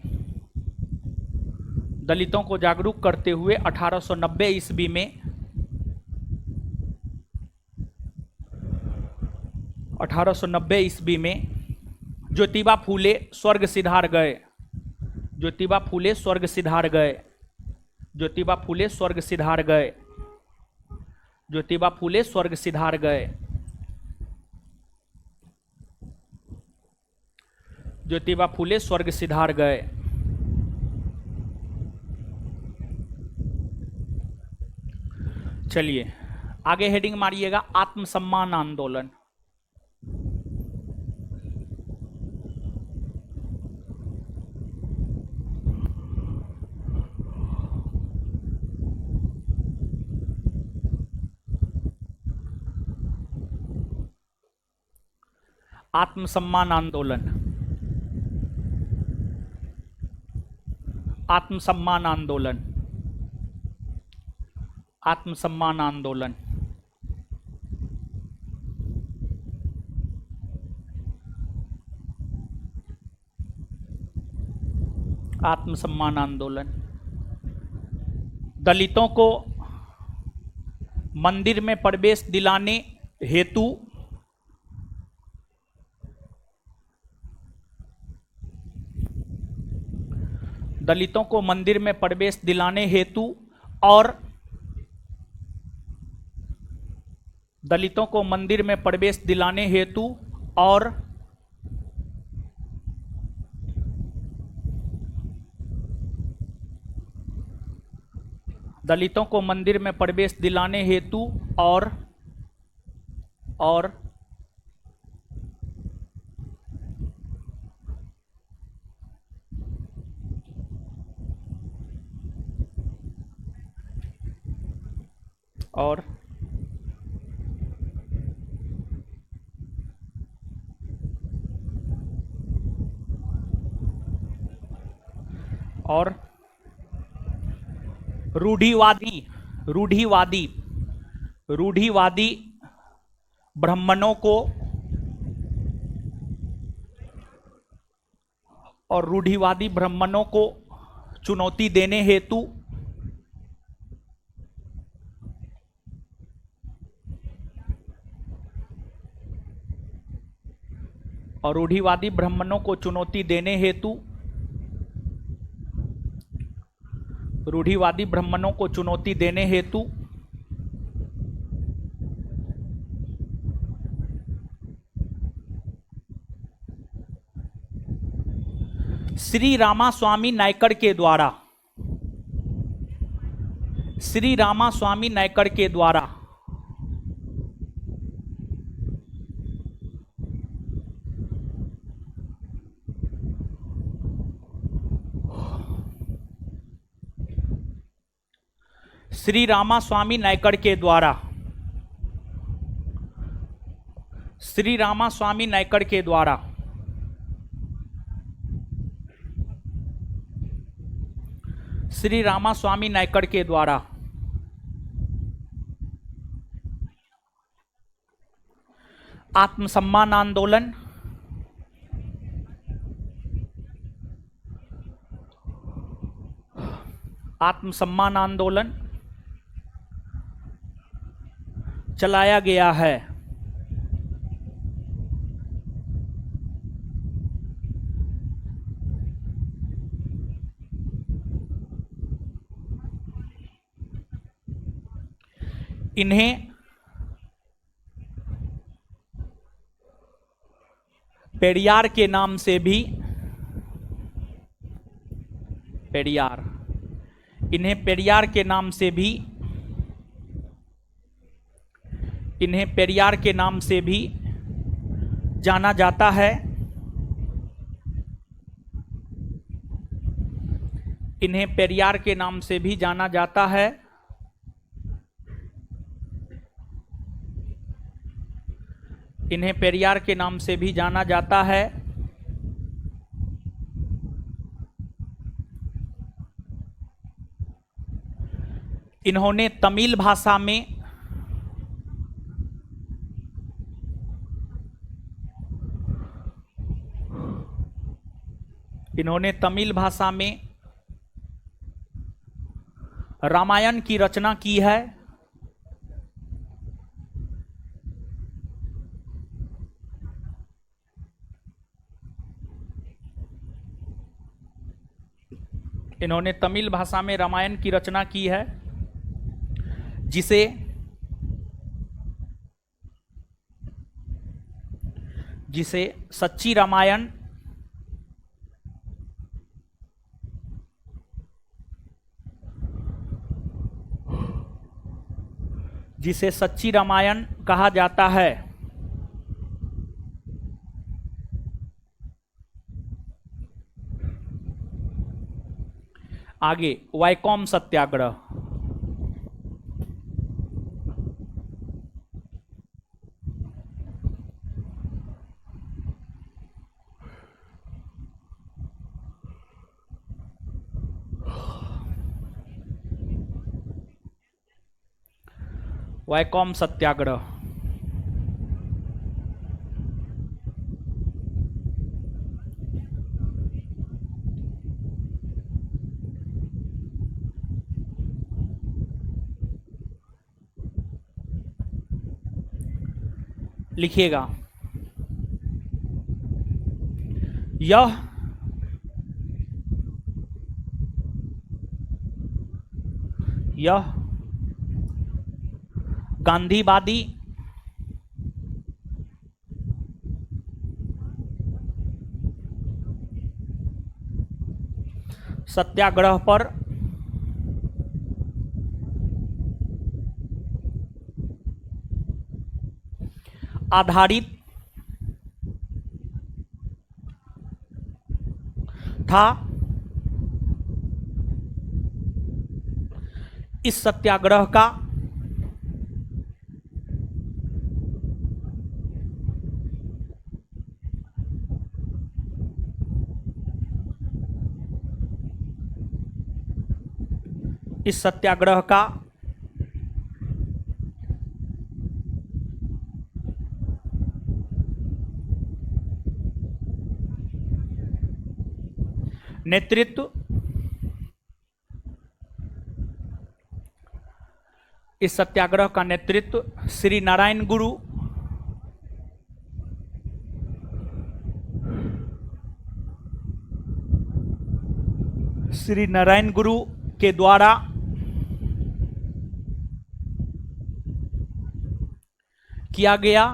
[SPEAKER 1] दलितों को जागरूक करते हुए 1890 ईस्वी में 1890 ईस्वी में ज्योतिबा फूले स्वर्ग सिधार गए। ज्योतिबा फूले स्वर्ग सिधार गए। ज्योतिबा फूले स्वर्ग सिधार गए। ज्योतिबा फूले स्वर्ग सिधार गए। ज्योतिबा फूले स्वर्ग सिधार गए। चलिए आगे हेडिंग मारिएगा, आत्मसम्मान आंदोलन। आत्मसम्मान आंदोलन। आत्मसम्मान आंदोलन। आत्मसम्मान आंदोलन। आत्मसम्मान आंदोलन। दलितों को मंदिर में प्रवेश दिलाने हेतु दलितों को मंदिर में प्रवेश दिलाने हेतु और दलितों को मंदिर में प्रवेश दिलाने हेतु और दलितों को मंदिर में प्रवेश दिलाने हेतु और और और रूढ़िवादी रूढ़िवादी रूढ़िवादी ब्राह्मणों को और रूढ़िवादी ब्राह्मणों को चुनौती देने हेतु और रूढ़िवादी ब्राह्मणों को चुनौती देने हेतु रूढ़िवादी ब्राह्मणों को चुनौती देने हेतु श्री रामास्वामी नायकर के द्वारा श्री रामास्वामी नायकर के द्वारा श्री रामास्वामी नायकर के द्वारा श्री रामास्वामी नायकर के द्वारा श्री रामास्वामी नायकर के द्वारा आत्मसम्मान आंदोलन आत्मसम्मान आंदोलन चलाया गया है। इन्हें पेरियार के नाम से भी इन्हें पेरियार के नाम से भी जाना जाता है। इन्हें पेरियार के नाम से भी जाना जाता है। इन्हें पेरियार के नाम से भी जाना जाता है। इन्होंने तमिल भाषा में रामायण की रचना की है। इन्होंने तमिल भाषा में रामायण की रचना की है, जिसे सच्ची रामायण कहा जाता है। आगे वैकोम सत्याग्रह। वैकोम सत्याग्रह लिखिएगा। यह गांधीवादी सत्याग्रह पर आधारित था। इस सत्याग्रह का नेतृत्व इस सत्याग्रह का नेतृत्व श्री नारायण गुरु के द्वारा किया गया।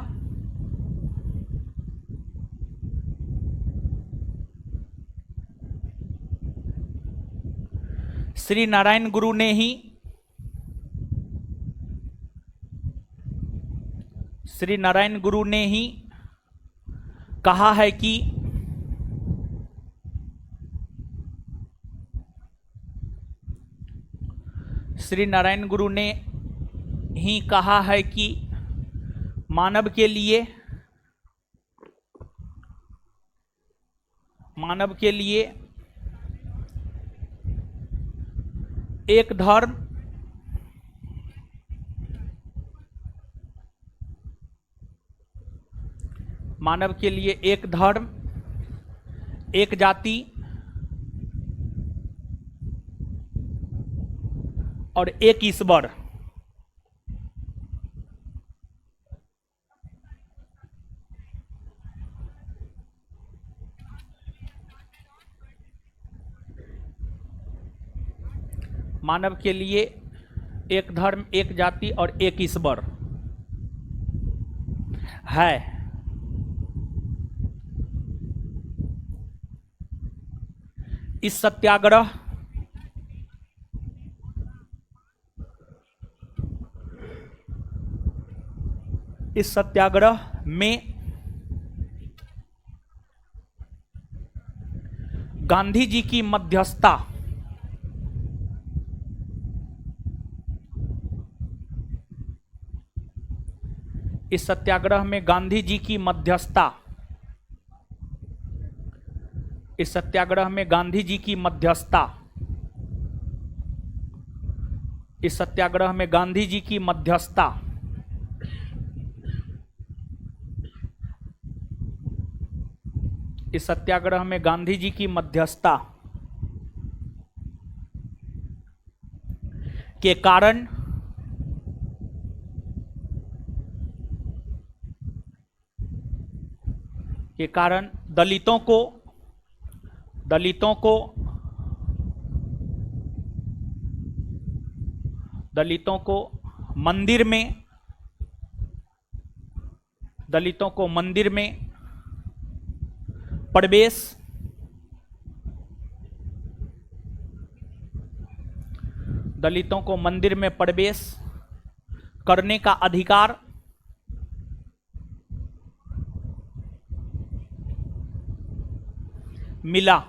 [SPEAKER 1] श्री नारायण गुरु ने ही श्री नारायण गुरु ने ही कहा है कि श्री नारायण गुरु ने ही कहा है कि मानव के लिए एक धर्म, मानव के लिए एक धर्म, एक जाति और एक ईश्वर। मानव के लिए एक धर्म, एक जाति और एक ईश्वर है। इस सत्याग्रह में गांधी जी की मध्यस्थता, इस सत्याग्रह में गांधी जी की मध्यस्थता, इस सत्याग्रह में गांधी जी की मध्यस्थता, इस सत्याग्रह में गांधी जी की मध्यस्थता इस सत्याग्रह में गांधी जी की मध्यस्थता के कारण दलितों को मंदिर में प्रवेश, दलितों को मंदिर में प्रवेश करने का अधिकार मिला।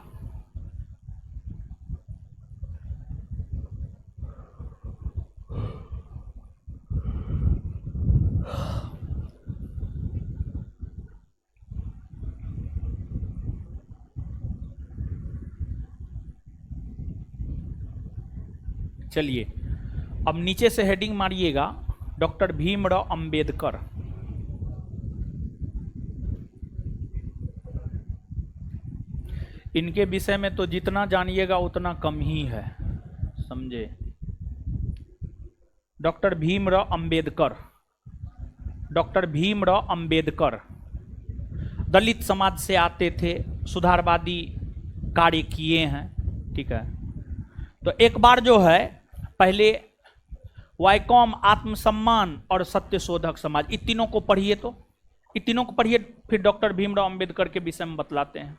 [SPEAKER 1] चलिए अब नीचे से हेडिंग मारिएगा, डॉक्टर भीमराव अंबेडकर। इनके विषय में तो जितना जानिएगा उतना कम ही है, समझे। डॉक्टर भीमराव अंबेडकर दलित समाज से आते थे, सुधारवादी कार्य किए हैं, ठीक है। तो एक बार जो है पहले वाइकॉम, आत्मसम्मान और सत्यशोधक समाज, इन तीनों को पढ़िए, फिर डॉक्टर भीमराव अंबेडकर के विषय में बतलाते हैं।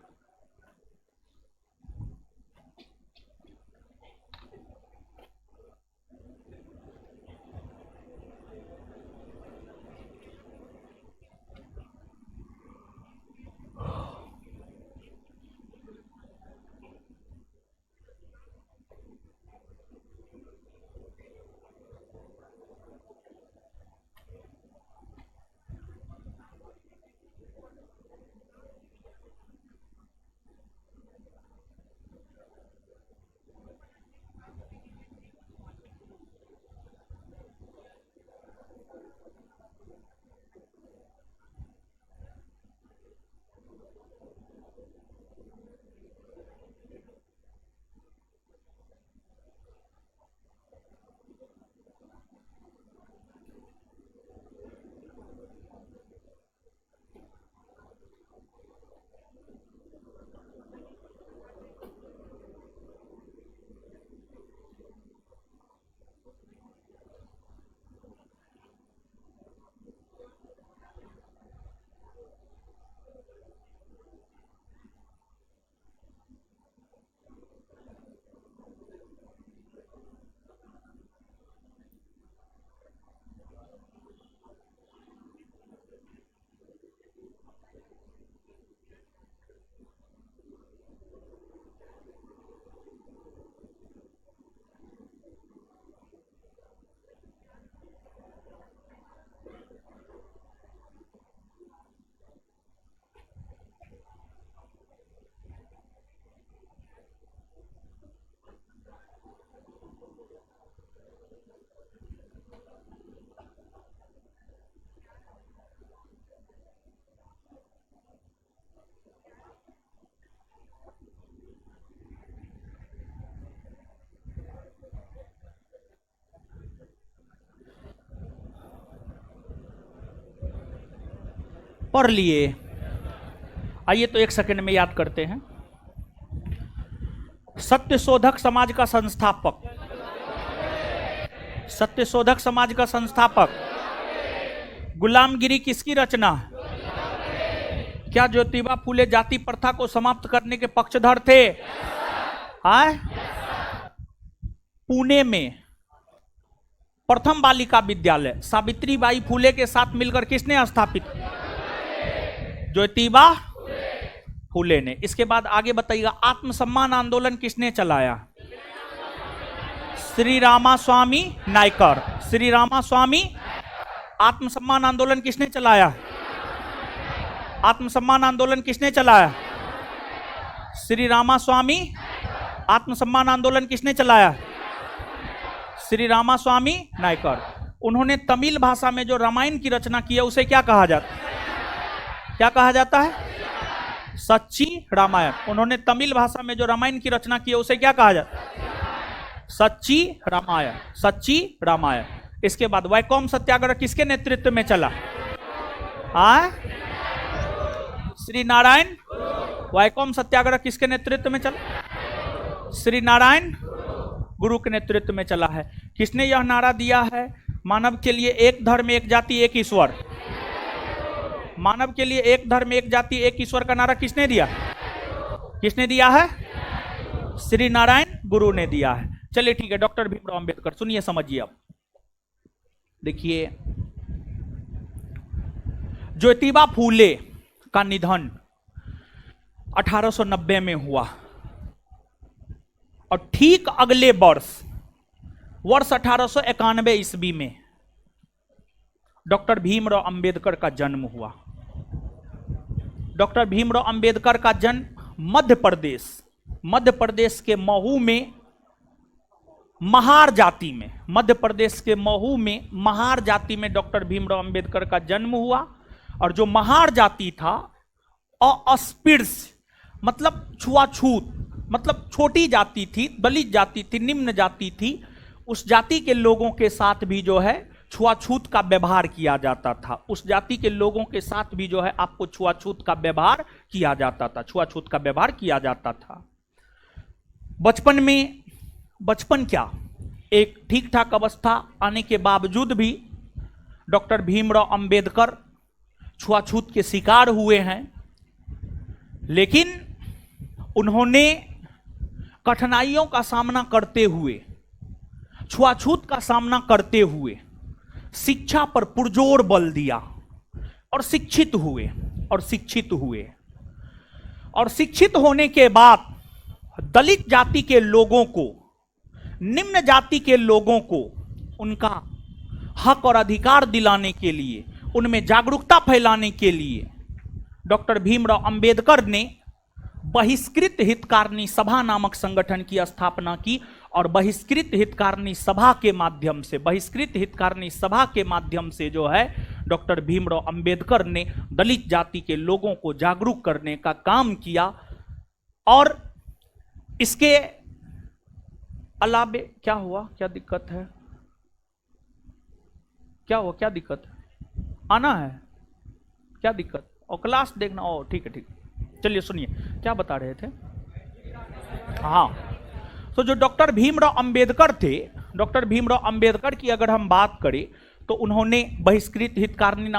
[SPEAKER 1] पढ़ लिए? आइए तो एक सेकंड में याद करते हैं। सत्यशोधक समाज का संस्थापक, सत्यशोधक समाज का संस्थापक। गुलामगिरी किसकी रचना? क्या ज्योतिबा फूले जाति प्रथा को समाप्त करने के पक्षधर थे? आए? पुणे में प्रथम बालिका विद्यालय सावित्रीबाई फूले के साथ मिलकर किसने स्थापित? ज्योतिबा फूले ने। इसके बाद आगे बताइएगा, आत्मसम्मान आंदोलन किसने चलाया? श्री रामास्वामी नायकर। श्री रामास्वामी। आत्मसम्मान आंदोलन किसने चलाया? आत्मसम्मान आंदोलन किसने चलाया? श्री रामास्वामी। आत्मसम्मान आंदोलन किसने चलाया? श्री रामास्वामी नायकर। उन्होंने तमिल भाषा में जो रामायण की रचना की है उसे क्या कहा जाता है? क्या कहा जाता है? सच्ची रामायण। उन्होंने तमिल भाषा में जो रामायण की रचना की है उसे क्या कहा जाता है? सच्ची रामायण। सच्ची रामायण। इसके बाद वैकोम सत्याग्रह किसके नेतृत्व में चला? श्री नारायण। वैकोम सत्याग्रह किसके नेतृत्व में चला? श्री नारायण गुरु के नेतृत्व में चला है। किसने यह नारा दिया है? मानव के लिए एक धर्म एक जाति एक ईश्वर। मानव के लिए एक धर्म एक जाति एक ईश्वर का नारा किसने दिया? किसने दिया है? श्री नारायण गुरु ने दिया है। चलिए ठीक है, डॉक्टर भीमराव अंबेडकर। सुनिए, समझिए। अब देखिए, ज्योतिबा फूले का निधन 1890 में हुआ और ठीक अगले वर्ष 1891 ईस्वी में डॉक्टर भीमराव अंबेडकर का जन्म हुआ। डॉक्टर भीमराव अंबेडकर का जन्म मध्य प्रदेश के महू में महार जाति में, मध्य प्रदेश के महू में महार जाति में डॉक्टर भीमराव अंबेडकर का जन्म हुआ। और जो महार जाति था, अस्पृश्य मतलब छुआछूत, मतलब छोटी जाति थी, दलित जाति थी, निम्न जाति थी। उस जाति के लोगों के साथ भी जो है छुआछूत का व्यवहार किया जाता था। उस जाति के लोगों के साथ भी जो है आपको छुआछूत का व्यवहार किया जाता था। छुआछूत का व्यवहार किया जाता था। बचपन क्या, एक ठीक ठाक अवस्था आने के बावजूद भी डॉक्टर भीमराव अंबेडकर छुआछूत के शिकार हुए हैं। लेकिन उन्होंने कठिनाइयों का सामना करते हुए, छुआछूत का सामना करते हुए शिक्षा पर पुरजोर बल दिया और शिक्षित हुए। और शिक्षित होने के बाद दलित जाति के लोगों को, निम्न जाति के लोगों को उनका हक और अधिकार दिलाने के लिए, उनमें जागरूकता फैलाने के लिए डॉक्टर भीमराव अंबेडकर ने बहिष्कृत हितकारिणी सभा नामक संगठन की स्थापना की। और बहिष्कृत हितकारिणी सभा के माध्यम से जो है डॉक्टर भीमराव अंबेडकर ने दलित जाति के लोगों को जागरूक करने का काम किया। और इसके अलावे क्या हुआ? क्या दिक्कत है? क्या हुआ? क्या दिक्कत है? आना है? क्या दिक्कत? और क्लास देखना? ओ ठीक है, ठीक है। चलिए सुनिए, क्या बता रहे थे? हाँ, तो जो डॉक्टर भीमराव अंबेडकर थे, डॉक्टर भीमराव अंबेडकर की अगर हम बात करें तो उन्होंने बहिष्कृत हितकारिणी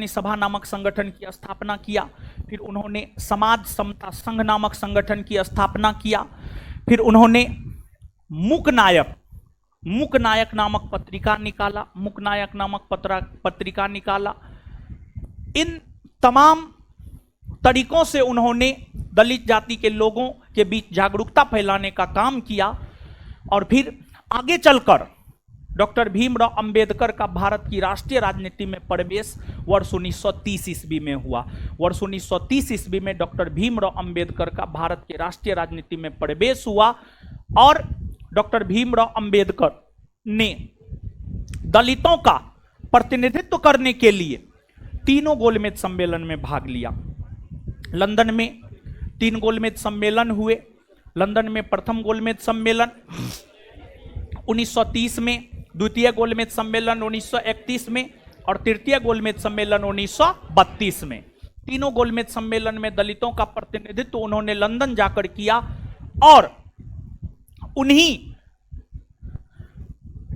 [SPEAKER 1] सभा नामक संगठन की स्थापना किया। फिर उन्होंने समाज समता संघ नामक संगठन की स्थापना किया। फिर उन्होंने मूकनायक नामक पत्रिका निकाला। इन तमाम तरीकों से उन्होंने दलित जाति के लोगों के बीच जागरूकता फैलाने का काम किया। और फिर आगे चलकर डॉक्टर भीमराव अंबेडकर का भारत की राष्ट्रीय राजनीति में प्रवेश वर्ष 1930 ईस्वी में हुआ। वर्ष 1930 ईस्वी में डॉक्टर भीमराव अंबेडकर का भारत के राष्ट्रीय राजनीति में प्रवेश हुआ। और डॉक्टर भीमराव अंबेडकर ने दलितों का प्रतिनिधित्व करने के लिए तीनों गोलमेज सम्मेलन में भाग लिया। लंदन में 3 गोलमेज सम्मेलन हुए। लंदन में प्रथम गोलमेज सम्मेलन 1930 में, द्वितीय गोलमेज सम्मेलन 1931 में और तृतीय गोलमेज सम्मेलन 1932 में। तीनों गोलमेज सम्मेलन में दलितों का प्रतिनिधित्व उन्होंने लंदन जाकर किया और उन्हीं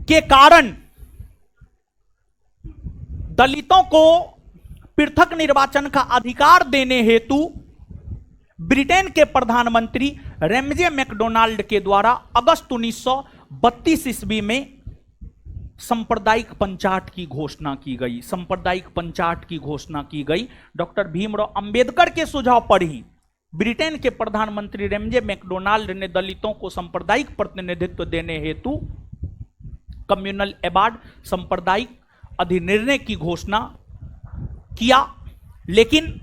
[SPEAKER 1] के कारण दलितों को पृथक निर्वाचन का अधिकार देने हेतु ब्रिटेन के प्रधानमंत्री रैमजे मैकडोनाल्ड के द्वारा अगस्त 1932 ईस्वी में सांप्रदायिक पंचायत की घोषणा की गई। सांप्रदायिक पंचायत की घोषणा की गई। डॉक्टर भीमराव अंबेडकर के सुझाव पर ही ब्रिटेन के प्रधानमंत्री रैमजे मैकडोनाल्ड ने दलितों को सांप्रदायिक प्रतिनिधित्व देने हेतु कम्युनल अवार्ड, सांप्रदायिक अधिनिर्णय की घोषणा किया। लेकिन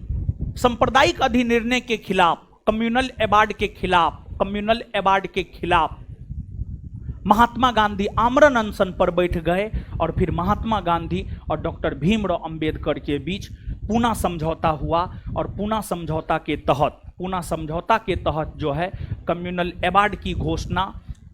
[SPEAKER 1] सांप्रदायिक अधिनिर्णय के खिलाफ, कम्युनल अवार्ड के खिलाफ महात्मा गांधी आमरण अनशन पर बैठ गए और फिर महात्मा गांधी और डॉक्टर भीमराव अंबेडकर के बीच पूना समझौता हुआ और पूना समझौता के तहत जो है कम्युनल अवार्ड की घोषणा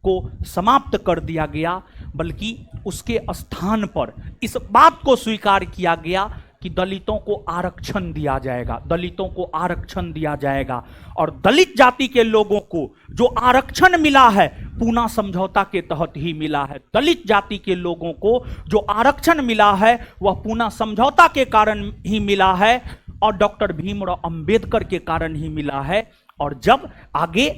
[SPEAKER 1] को समाप्त कर दिया गया, बल्कि उसके स्थान पर इस बात को स्वीकार किया गया कि दलितों को आरक्षण दिया जाएगा, दलितों को आरक्षण दिया जाएगा। और दलित जाति के लोगों को जो आरक्षण मिला है पूना समझौता के तहत ही मिला है। दलित जाति के लोगों को जो आरक्षण मिला है वह पूना समझौता के कारण ही मिला है और डॉक्टर भीमराव अंबेडकर के कारण ही मिला है। और जब आगे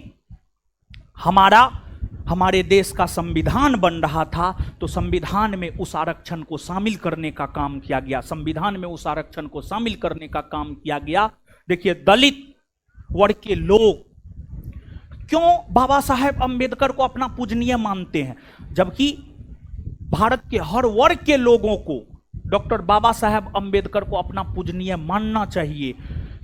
[SPEAKER 1] हमारे देश का संविधान बन रहा था तो संविधान में उस आरक्षण को शामिल करने का काम किया गया। संविधान में उस आरक्षण को शामिल करने का काम किया गया। देखिए, दलित वर्ग के लोग क्यों बाबा साहेब अंबेडकर को अपना पूजनीय मानते हैं, जबकि भारत के हर वर्ग के लोगों को डॉक्टर बाबा साहेब अंबेडकर को अपना पूजनीय मानना चाहिए।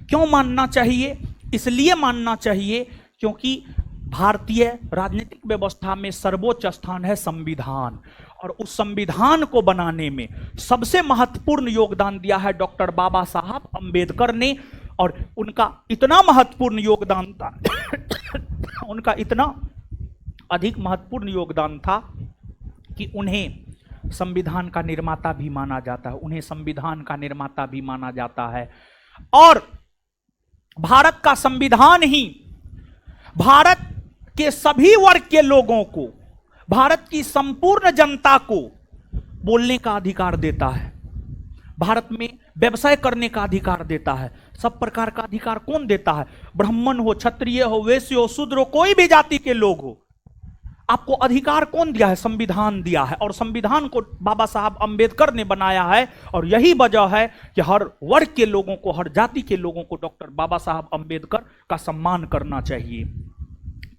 [SPEAKER 1] क्यों मानना चाहिए? इसलिए मानना चाहिए क्योंकि भारतीय राजनीतिक व्यवस्था में सर्वोच्च स्थान है संविधान, और उस संविधान को बनाने में सबसे महत्वपूर्ण योगदान दिया है डॉक्टर बाबा साहब अंबेडकर ने। और उनका इतना महत्वपूर्ण योगदान था उनका इतना अधिक महत्वपूर्ण योगदान था कि उन्हें संविधान का निर्माता भी माना जाता है, उन्हें संविधान का निर्माता भी माना जाता है। और भारत का संविधान ही भारत के सभी वर्ग के लोगों को, भारत की संपूर्ण जनता को बोलने का अधिकार देता है, भारत में व्यवसाय करने का अधिकार देता है। सब प्रकार का अधिकार कौन देता है? ब्राह्मण हो, क्षत्रिय हो, वैश्य हो, शूद्र हो, कोई भी जाति के लोग हो, आपको अधिकार कौन दिया है? संविधान दिया है। और संविधान को बाबा साहब अंबेडकर ने बनाया है और यही वजह है कि हर वर्ग के लोगों को, हर जाति के लोगों को डॉक्टर बाबा साहब अंबेडकर का सम्मान करना चाहिए।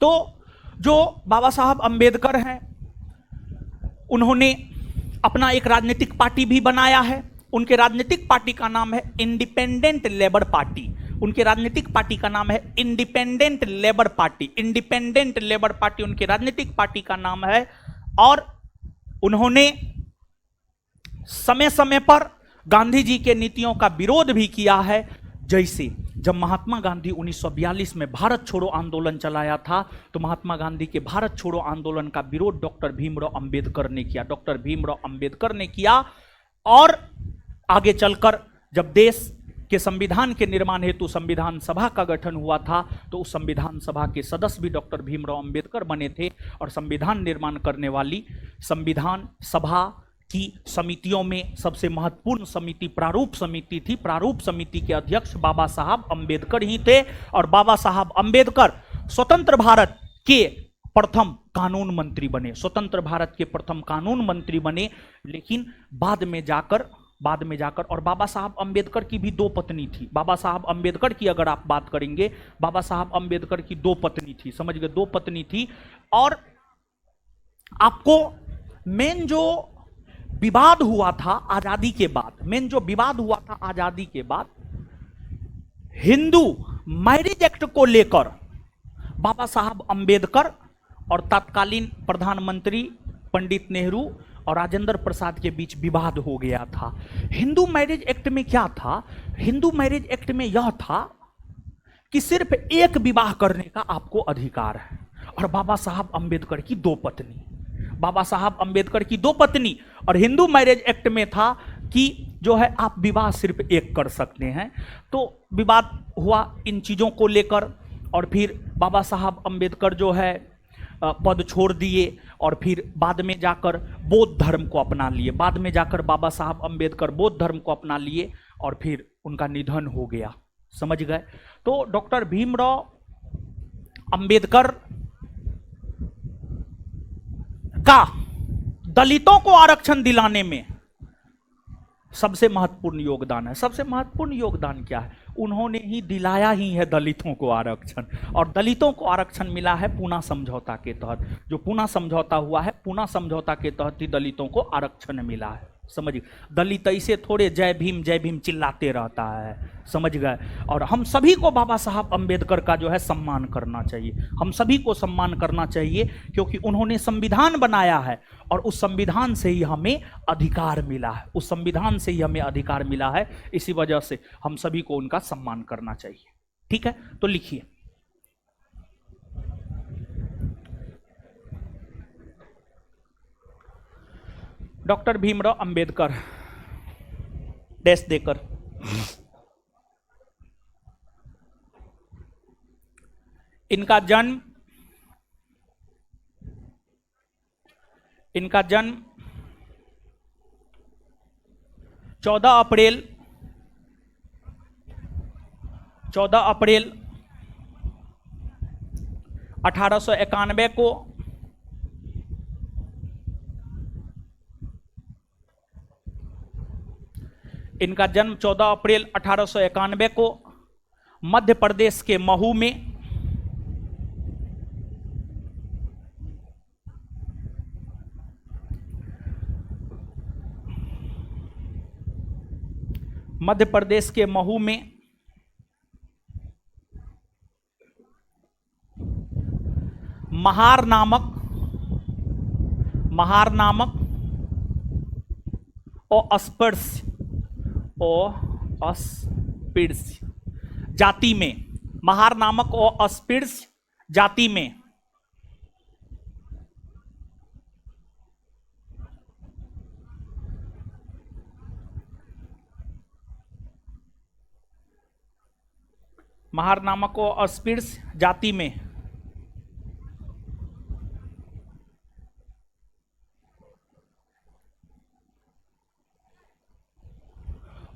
[SPEAKER 1] तो जो बाबा साहब अंबेडकर हैं, उन्होंने अपना एक राजनीतिक पार्टी भी बनाया है। उनके राजनीतिक पार्टी का नाम है इंडिपेंडेंट लेबर पार्टी। उनके राजनीतिक पार्टी का नाम है independent labour party. Independent labour party उनके राजनीतिक पार्टी का नाम है। और उन्होंने समय समय पर गांधी जी के नीतियों का विरोध भी किया है। जैसे जब महात्मा गांधी 1942 में भारत छोड़ो आंदोलन चलाया था, तो महात्मा गांधी के भारत छोड़ो आंदोलन का विरोध डॉक्टर भीमराव अंबेडकर ने किया, डॉक्टर भीमराव अंबेडकर ने किया। और आगे चलकर जब देश के संविधान के निर्माण हेतु संविधान सभा का गठन हुआ था, तो उस संविधान सभा के सदस्य भी डॉक्टर भीमराव अंबेडकर बने थे। और संविधान निर्माण करने वाली संविधान सभा की समितियों में सबसे महत्वपूर्ण समिति प्रारूप समिति थी। प्रारूप समिति के अध्यक्ष बाबा साहब अंबेडकर ही थे। और बाबा साहब अंबेडकर स्वतंत्र भारत के प्रथम कानून मंत्री बने, स्वतंत्र भारत के प्रथम कानून मंत्री बने। लेकिन बाद में जाकर और बाबा साहब अंबेडकर की भी 2 पत्नी थी। बाबा साहब अंबेडकर की अगर आप बात करेंगे, बाबा साहब अंबेडकर की 2 पत्नी थी, समझ गए, 2 पत्नी थी। और आपको मेन जो विवाद हुआ था आजादी के बाद, हिंदू मैरिज एक्ट को लेकर बाबा साहब अंबेडकर और तत्कालीन प्रधानमंत्री पंडित नेहरू और राजेंद्र प्रसाद के बीच विवाद हो गया था। हिंदू मैरिज एक्ट में क्या था? हिंदू मैरिज एक्ट में यह था कि सिर्फ एक विवाह करने का आपको अधिकार है, और बाबा साहब अंबेडकर की दो पत्नी, बाबा साहब अंबेडकर की दो पत्नी। और हिंदू मैरिज एक्ट में था कि जो है आप विवाह सिर्फ एक कर सकते हैं। तो विवाद हुआ इन चीजों को लेकर, और फिर बाबा साहब अंबेडकर जो है पद छोड़ दिए, और फिर बाद में जाकर बौद्ध धर्म को अपना लिए। बाद में जाकर बाबा साहब अंबेडकर बौद्ध धर्म को अपना लिए, और फिर उनका निधन हो गया। समझ गए? तो डॉक्टर भीमराव अंबेडकर का दलितों को आरक्षण दिलाने में सबसे महत्वपूर्ण योगदान है। सबसे महत्वपूर्ण योगदान क्या है? उन्होंने ही दिलाया ही है दलितों को आरक्षण, और दलितों को आरक्षण मिला है पूना समझौता के तहत। जो पूना समझौता हुआ है, पूना समझौता के तहत ही दलितों को आरक्षण मिला है। समझ गए? दलित ऐसे थोड़े जय भीम चिल्लाते रहता है। समझ गए? और हम सभी को बाबा साहब अंबेडकर का जो है सम्मान करना चाहिए। हम सभी को सम्मान करना चाहिए, क्योंकि उन्होंने संविधान बनाया है, और उस संविधान से ही हमें अधिकार मिला है। उस संविधान से ही हमें अधिकार मिला है। इसी वजह से हम सभी को उनका सम्मान करना चाहिए। ठीक है, तो लिखिए। डॉक्टर भीमराव अंबेडकर डैश देकर इनका जन्म 14 अप्रैल 1891 को इनका जन्म 14 अप्रैल 1891 को मध्य प्रदेश के महू में महार नामक अस्पृश्य जाति में, महार नामक अस्पृश्य जाति में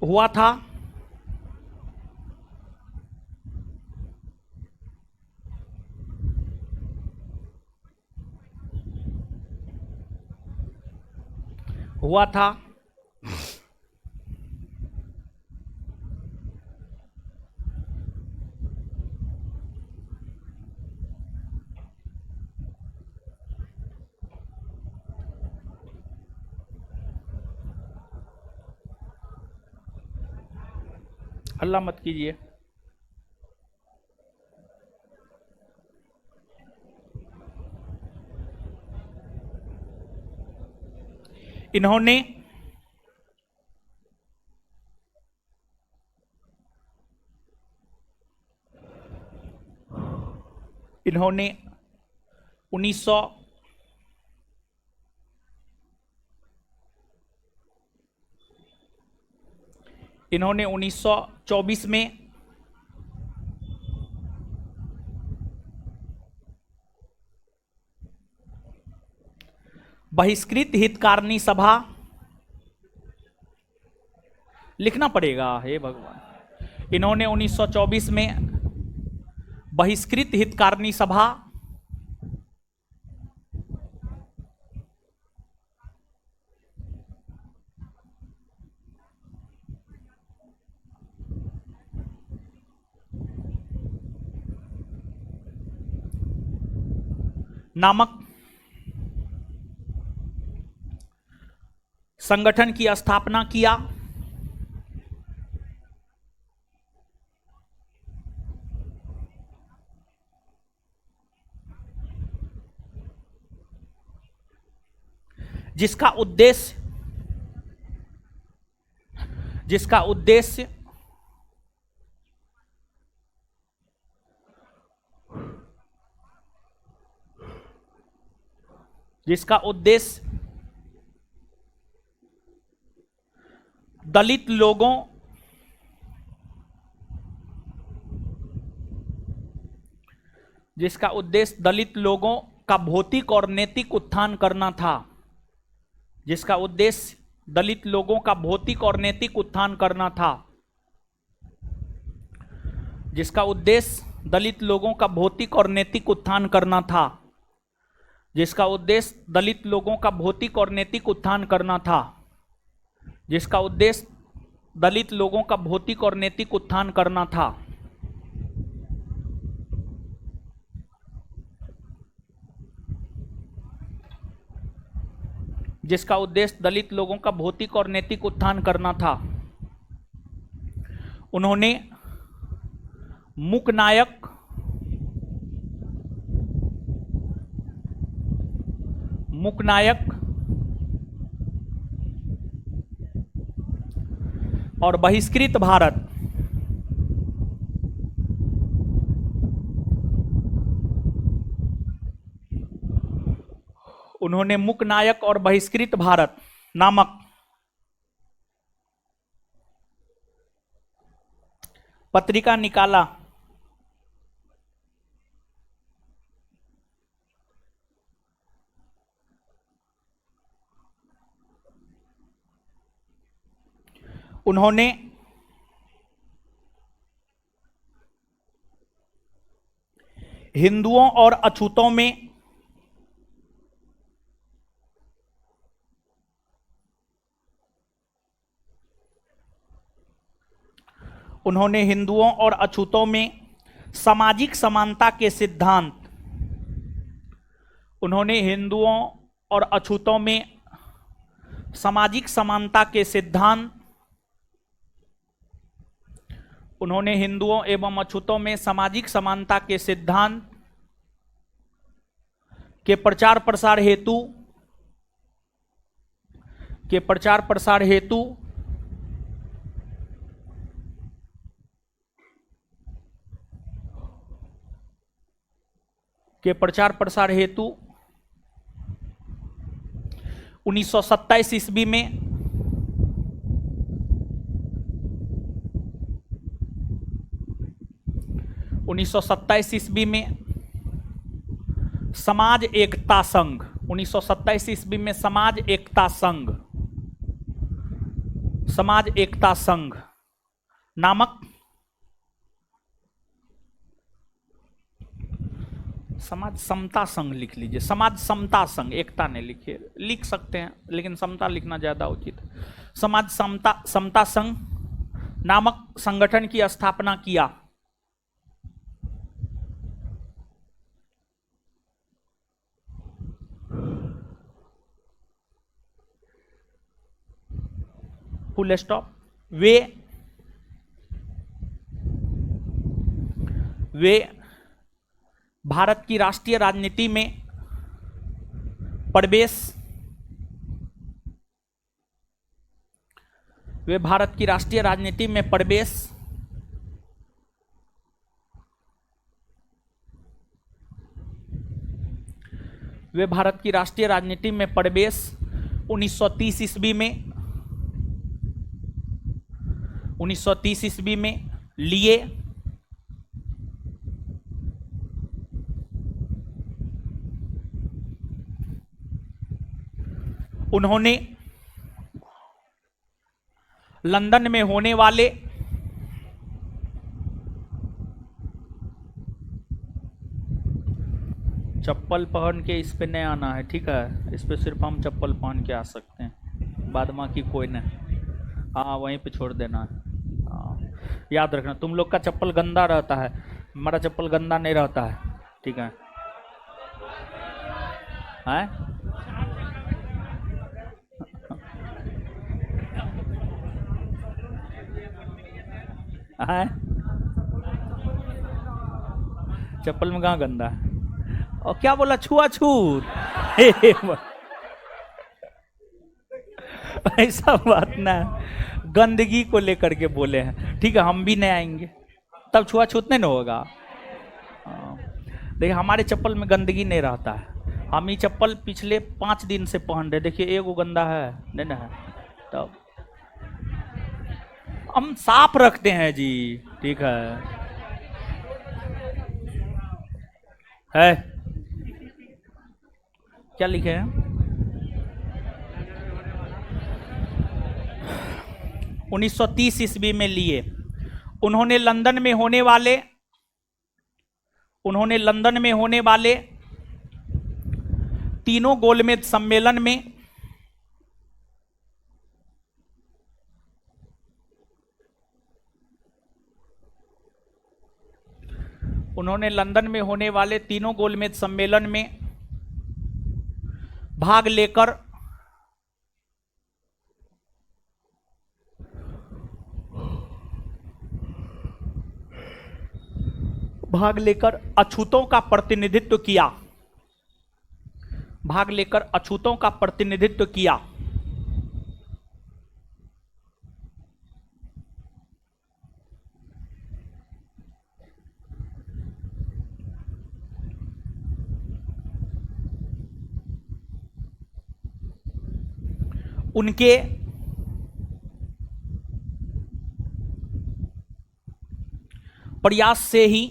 [SPEAKER 1] हुआ था। हल्ला मत कीजिए। इन्होंने इन्होंने 1924 में बहिष्कृत हितकारिणी सभा, लिखना पड़ेगा, हे भगवान। इन्होंने 1924 में बहिष्कृत हितकारिणी सभा नामक संगठन की स्थापना किया। जिसका उद्देश्य जिसका उद्देश्य जिसका उद्देश्य दलित लोगों जिसका उद्देश्य दलित लोगों का भौतिक और नैतिक उत्थान करना था, जिसका उद्देश्य दलित लोगों का भौतिक और नैतिक उत्थान करना था, जिसका उद्देश्य दलित लोगों का भौतिक और नैतिक उत्थान करना था, जिसका उद्देश्य दलित लोगों का भौतिक और नैतिक उत्थान करना था, जिसका उद्देश्य दलित लोगों का भौतिक और नैतिक उत्थान करना था, जिसका उद्देश्य दलित लोगों का भौतिक और नैतिक उत्थान करना था। उन्होंने मूकनायक और बहिष्कृत भारत उन्होंने मूकनायक और बहिष्कृत भारत नामक पत्रिका निकाला। उन्होंने हिंदुओं और अछूतों में उन्होंने हिंदुओं और अछूतों में सामाजिक समानता के सिद्धांत उन्होंने हिंदुओं और अछूतों में सामाजिक समानता के सिद्धांत उन्होंने हिंदुओं एवं अछूतों में सामाजिक समानता के सिद्धांत के प्रचार प्रसार हेतु 1927 ईस्वी में समाज एकता संघ 1927 ईस्वी में समाज एकता संघ नामक समाज समता संघ लिख लीजिए, समाज समता संघ, एकता ने लिखिए, लिख सकते हैं लेकिन समता लिखना ज्यादा उचित। समाज समता संघ नामक संगठन की स्थापना किया। Full stop. वे भारत की राष्ट्रीय राजनीति में प्रवेश वे भारत की राष्ट्रीय राजनीति में प्रवेश वे भारत की राष्ट्रीय राजनीति में प्रवेश 1930 ईस्वी में लिए। उन्होंने लंदन में होने वाले चप्पल पहन के इस पे नहीं आना है, ठीक है? इस पे सिर्फ हम चप्पल पहन के आ सकते हैं, बाद बाकी कोई नहीं। हाँ, वहीं पे छोड़ देना है। हाँ, याद रखना, तुम लोग का चप्पल गंदा रहता है, हमारा चप्पल गंदा नहीं रहता है, ठीक है? हैं? चप्पल में कहाँ गंदा है? और क्या बोला? छुआछूत। ऐसा बात ना है, गंदगी को लेकर के बोले हैं, ठीक है, हम भी नहीं आएंगे, तब छुआछूत नहीं ना होगा। हाँ। देखिए हमारे चप्पल में गंदगी नहीं रहता है, हम ये चप्पल पिछले 5 दिन से पहन रहे, देखिए एगो गंदा है नहीं ना है, तब हम साफ रखते हैं जी, ठीक है क्या लिखे हैं? 1930 ईस्वी में लिए। उन्होंने लंदन में होने वाले तीनों गोलमेज सम्मेलन में भाग लेकर अछूतों का प्रतिनिधित्व किया। उनके प्रयास से ही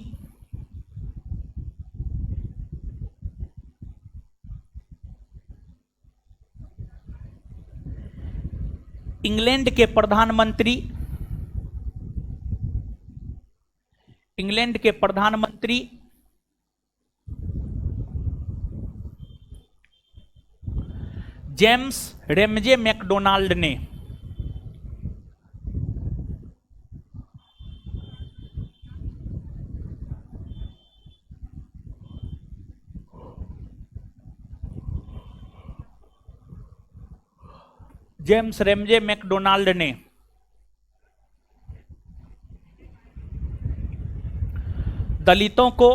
[SPEAKER 1] इंग्लैंड के प्रधानमंत्री जेम्स रेमजे मैकडोनाल्ड ने दलितों को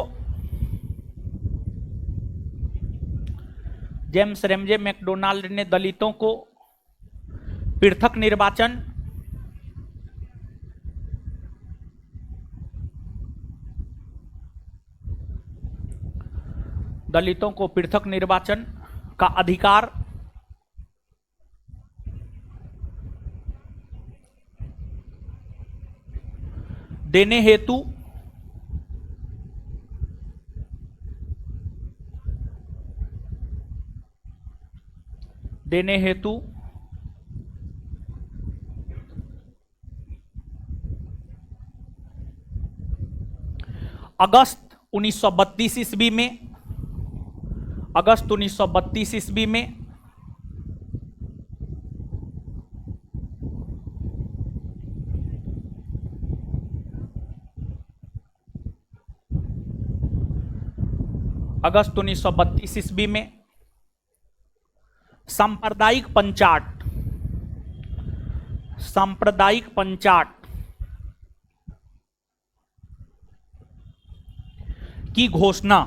[SPEAKER 1] पृथक निर्वाचन का अधिकार देने हेतु अगस्त 1932 ईस्वी में सांप्रदायिक पंचाट की घोषणा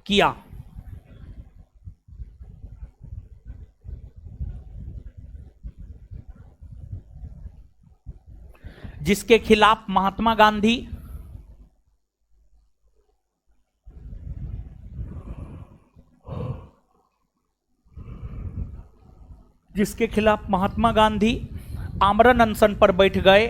[SPEAKER 1] किया। जिसके खिलाफ महात्मा गांधी आमरण अनशन पर बैठ गए।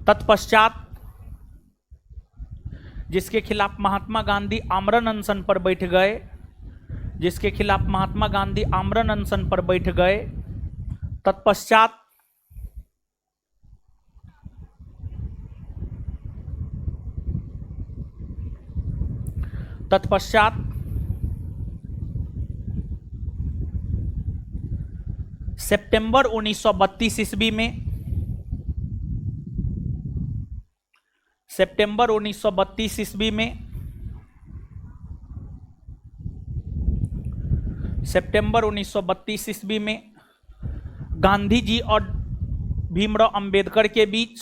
[SPEAKER 1] तत्पश्चात जिसके खिलाफ महात्मा गांधी आमरण अनशन पर बैठ गए, तत्पश्चात सितंबर 1932 ईस्वी में सितंबर 1932 ईस्वी में गांधी जी और भीमराव अंबेडकर के बीच,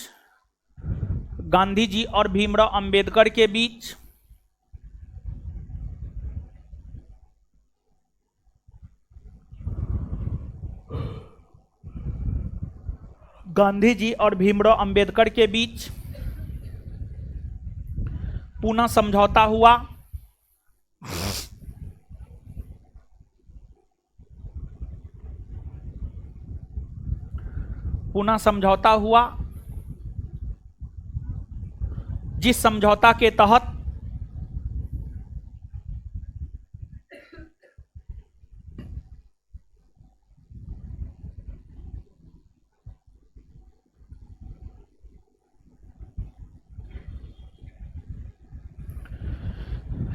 [SPEAKER 1] गांधी जी और भीमराव अंबेडकर के बीच गांधी जी और भीमराव अंबेडकर के बीच पूना समझौता हुआ। पूना समझौता हुआ, जिस समझौता के तहत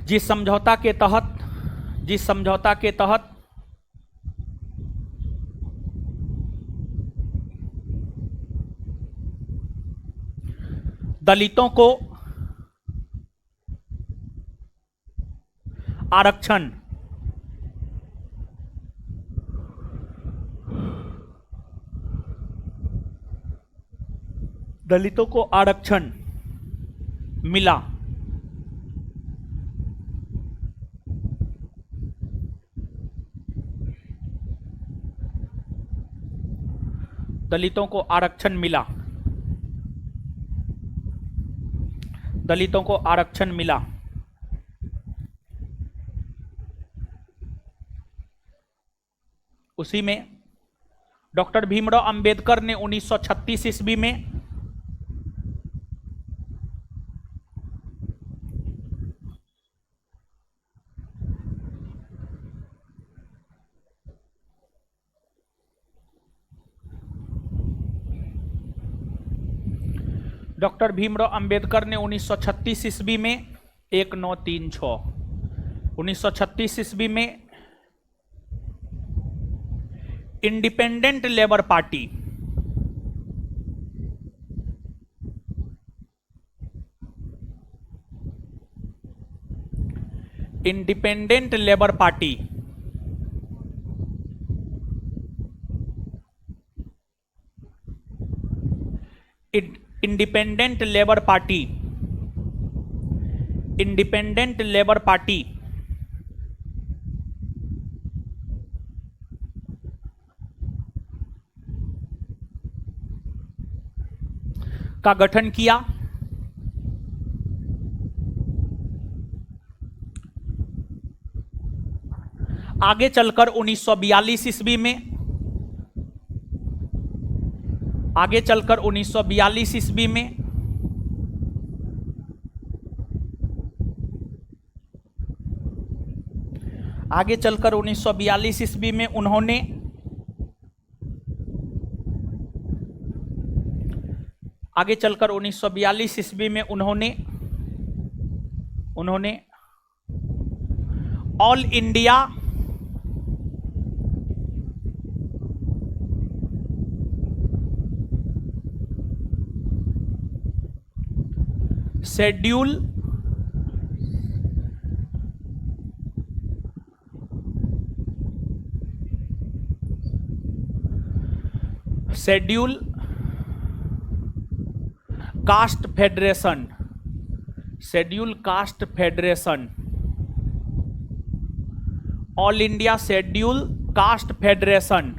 [SPEAKER 1] जिस समझौता के तहत जिस समझौता के तहत दलितों को आरक्षण दलितों को आरक्षण मिला। दलितों को आरक्षण मिला। दलितों को आरक्षण मिला। उसी में डॉक्टर भीमराव अंबेडकर ने 1936 ईस्वी में डॉक्टर भीमराव अंबेडकर ने 1936 ईस्वी में 1936 ईस्वी में independent labour party independent labour party independent labour party independent labour party का गठन किया। आगे चलकर 1942 ईस्वी में आगे चलकर 1942 ईस्वी में आगे चलकर 1942 ईस्वी में उन्होंने आगे चलकर 1942 ईस्वी में उन्होंने all India schedule caste federation schedule caste federation all India schedule caste federation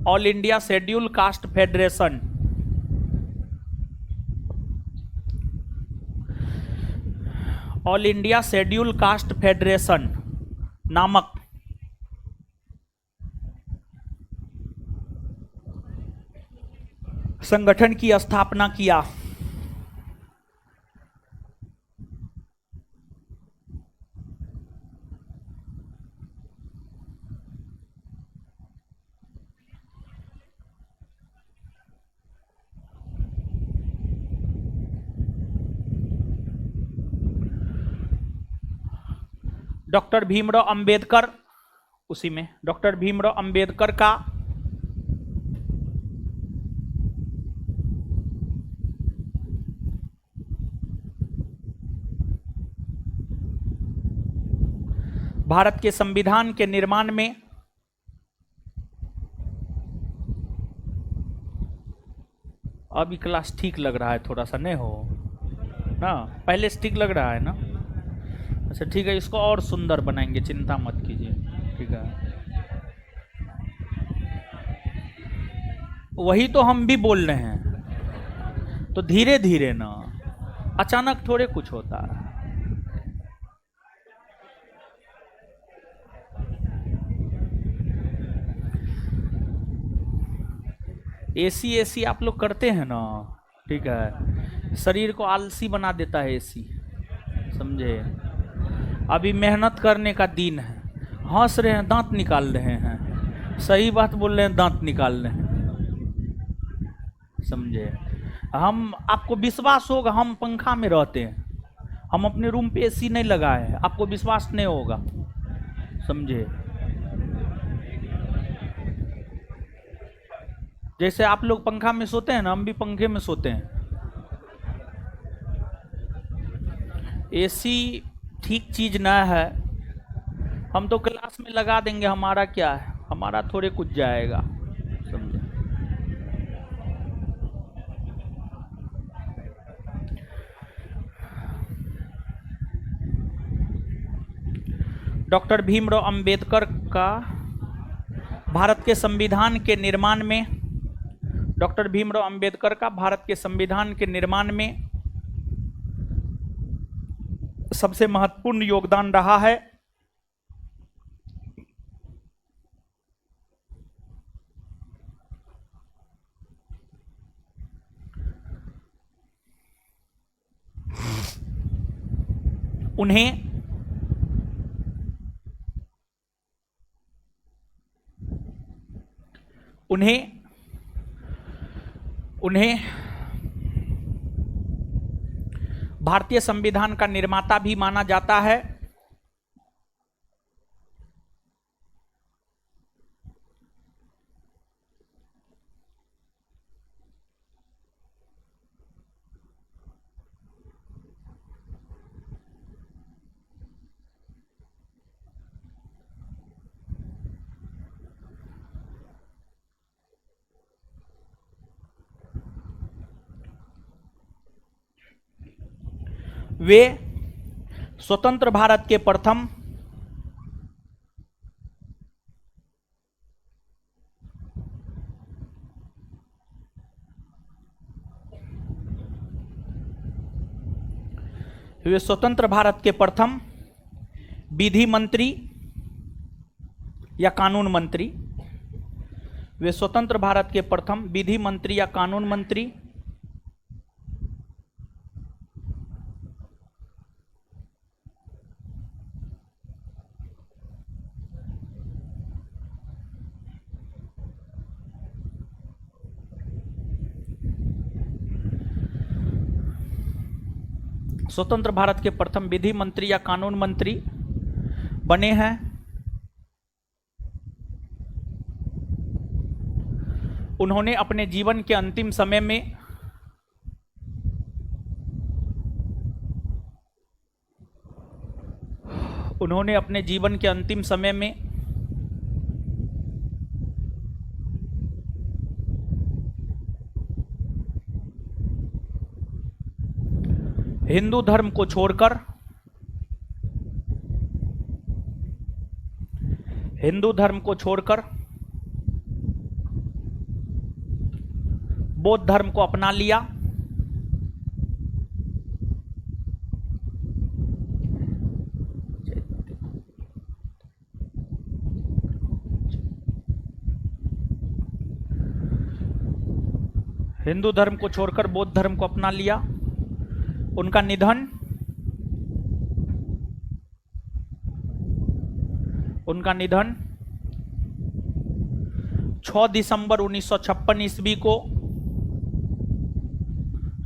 [SPEAKER 1] all India schedule caste federation all India schedule caste federation नामक संगठन की स्थापना किया। डॉक्टर भीमराव अंबेडकर उसी में डॉक्टर भीमराव अंबेडकर का भारत के संविधान के निर्माण में अभी क्लास ठीक लग रहा है, थोड़ा सा नहीं हो ना, पहले से ठीक लग रहा है ना। अच्छा ठीक है, इसको और सुंदर बनाएंगे, चिंता मत कीजिए, ठीक है। वही तो हम भी बोल रहे हैं, तो धीरे धीरे ना, अचानक थोड़े कुछ होता है। एसी एसी आप लोग करते हैं ना, ठीक है, शरीर को आलसी बना देता है एसी, समझे। अभी मेहनत करने का दिन है, हंस रहे हैं, दांत निकाल रहे हैं, सही बात बोल रहे हैं, दांत निकाल रहे हैं, समझे। हम, आपको विश्वास होगा, हम पंखा में रहते हैं, हम अपने रूम पे एसी नहीं लगाए हैं, आपको विश्वास नहीं होगा, समझे। जैसे आप लोग पंखा में सोते हैं ना, हम भी पंखे में सोते हैं। एसी ठीक चीज ना है, हम तो क्लास में लगा देंगे, हमारा क्या है, हमारा थोड़े कुछ जाएगा, समझे। डॉक्टर भीमराव अंबेडकर का भारत के संविधान के निर्माण में, डॉक्टर भीमराव अंबेडकर का भारत के संविधान के निर्माण में सबसे महत्वपूर्ण योगदान रहा है। उन्हें उन्हें उन्हें भारतीय संविधान का निर्माता भी माना जाता है। वे स्वतंत्र भारत के प्रथम विधि मंत्री या कानून मंत्री, वे स्वतंत्र भारत के प्रथम विधि मंत्री या कानून मंत्री, स्वतंत्र भारत के प्रथम विधि मंत्री या कानून मंत्री बने हैं। उन्होंने अपने जीवन के अंतिम समय में हिंदू धर्म को छोड़कर बौद्ध धर्म को अपना लिया। हिंदू धर्म को छोड़कर बौद्ध धर्म को अपना लिया। उनका निधन 6 दिसंबर 1956 ईस्वी को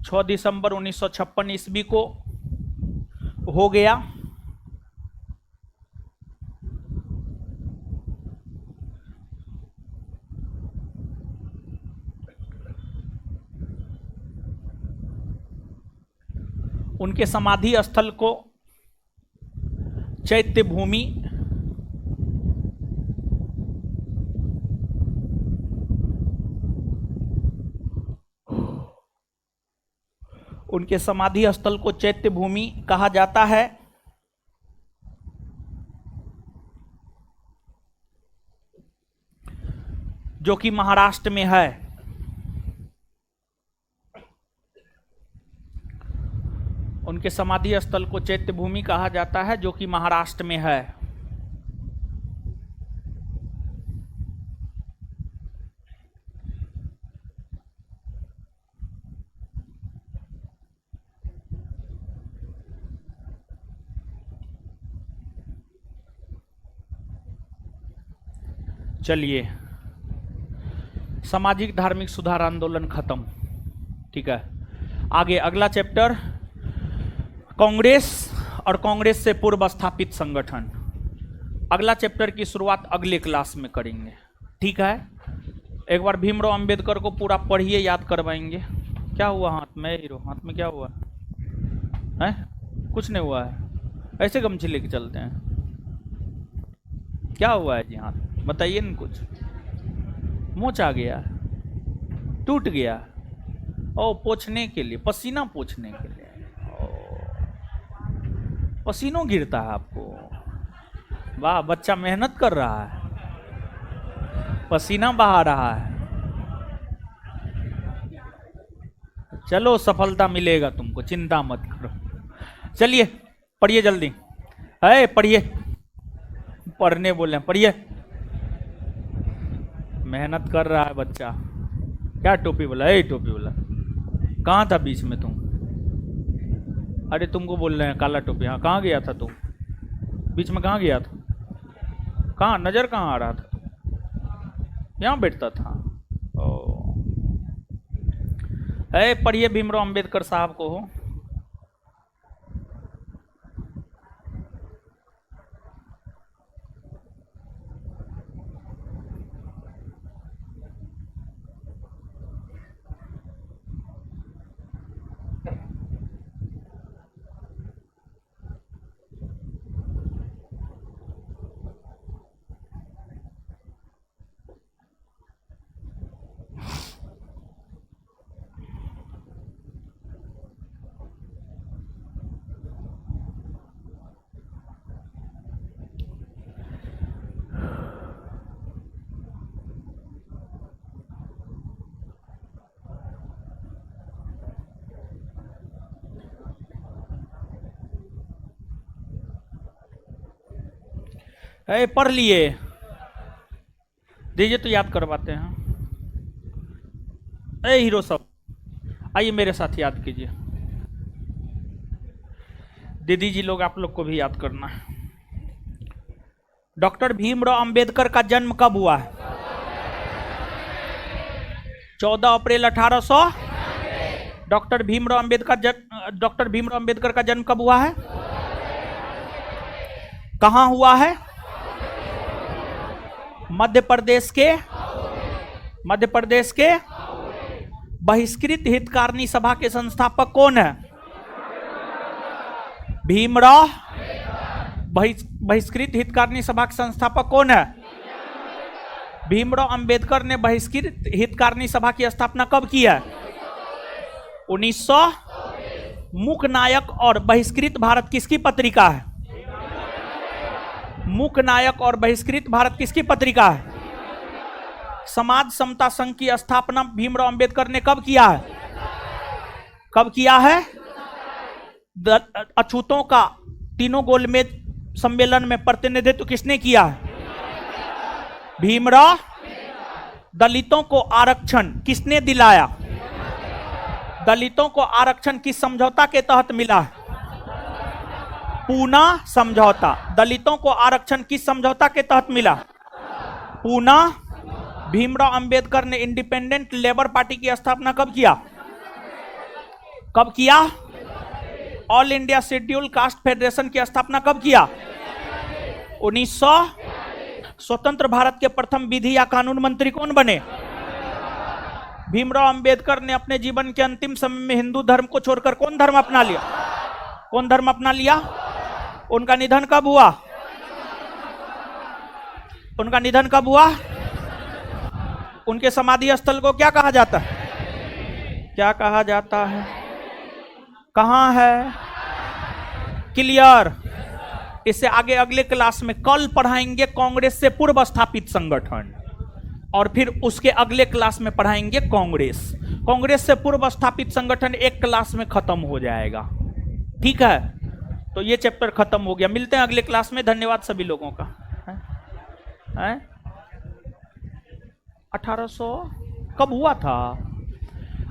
[SPEAKER 1] 6 दिसंबर 1956 ईस्वी को हो गया। उनके समाधि स्थल को चैत्य भूमि उनके समाधि स्थल को चैत्य भूमि कहा जाता है। जो कि महाराष्ट्र में है। उनके समाधि स्थल को चैत्य भूमि कहा जाता है, जो कि महाराष्ट्र में है। चलिए, सामाजिक धार्मिक सुधार आंदोलन खत्म, ठीक है। आगे अगला चैप्टर, कांग्रेस और कांग्रेस से पूर्व स्थापित संगठन। अगला चैप्टर की शुरुआत अगले क्लास में करेंगे, ठीक है। एक बार भीमराव अंबेडकर को पूरा पढ़िए, याद करवाएंगे। क्या हुआ हाथ में हीरो, हाथ में क्या हुआ है? कुछ नहीं हुआ है, ऐसे गमछी लेके चलते हैं। क्या हुआ है जी हाथ, बताइए न कुछ। मोच आ गया, टूट गया? ओ, पोंछने के लिए, पसीना पोंछने के लिए। पसीनों गिरता है आपको? वाह, बच्चा मेहनत कर रहा है, पसीना बहा रहा है। चलो, सफलता मिलेगा तुमको, चिंता मत करो। चलिए पढ़िए जल्दी, है पढ़िए, पढ़ने बोले पढ़िए। मेहनत कर रहा है बच्चा। क्या टोपी बोला? ए टोपी बोला, कहाँ था बीच में तुम? अरे तुमको बोल रहे हैं काला टोपी। हाँ, कहाँ गया था तुम? बीच में कहाँ गया था? कहाँ, नजर कहाँ आ रहा था? यहाँ बैठता था। ओ, है पढ़िए भीमराव अंबेडकर साहब को हो। पढ़ लिए? दीजिए तो याद करवाते हैं। हीरो सब आइए मेरे साथ याद कीजिए। दीदी जी लोग, आप लोग को भी याद करना है। डॉक्टर भीमराव अंबेडकर का जन्म कब हुआ है? 14 अप्रैल 1800। डॉक्टर भीमराव अंबेडकर का जन्म कब हुआ है? कहां हुआ है? मध्य प्रदेश के बहिष्कृत हितकारिणी सभा के संस्थापक कौन है? भीमराव। बहिष्कृत हितकारिणी सभा के संस्थापक कौन है? भीमराव अंबेडकर ने बहिष्कृत हितकारिणी सभा की स्थापना कब की है? 1900। मूक नायक और बहिष्कृत भारत किसकी पत्रिका है? मूक नायक और बहिष्कृत भारत किसकी पत्रिका है? समाज समता संघ की स्थापना भीमराव अंबेडकर ने कब किया है? कब किया है? अछूतों का तीनों गोलमेज सम्मेलन में प्रतिनिधित्व किसने किया है? भीमराव। दलितों को आरक्षण किसने दिलाया? दलितों को आरक्षण किस समझौता के तहत मिला है? पूना समझौता। दलितों को आरक्षण किस समझौता के तहत मिला? पूना। भीमराव अंबेडकर ने इंडिपेंडेंट लेबर पार्टी की स्थापना कब किया? कब किया? All India schedule caste federation की स्थापना कब किया? 1900। स्वतंत्र भारत के प्रथम विधि या कानून मंत्री कौन बने? भीमराव अंबेडकर ने अपने जीवन के अंतिम समय में हिंदू धर्म को छोड़कर कौन धर्म अपना लिया? कौन धर्म अपना लिया? उनका निधन कब हुआ? उनका निधन कब हुआ? उनके समाधि स्थल को क्या कहा जाता है? क्या कहा जाता है? कहां है? क्लियर? इसे आगे अगले क्लास में कल पढ़ाएंगे कांग्रेस से पूर्व स्थापित संगठन, और फिर उसके अगले क्लास में पढ़ाएंगे कांग्रेस। कांग्रेस से पूर्व स्थापित संगठन एक क्लास में खत्म हो जाएगा। ठीक है, तो ये चैप्टर खत्म हो गया। मिलते हैं अगले क्लास में। धन्यवाद सभी लोगों का। 1800 कब हुआ था?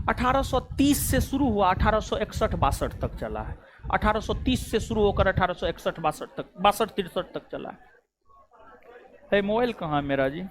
[SPEAKER 1] 1830 से शुरू हुआ, 1861-62 तक चला है। 1830 से शुरू होकर 1861-62 तक, 62-63 तक चला है। मोबाइल कहाँ है मेरा जी?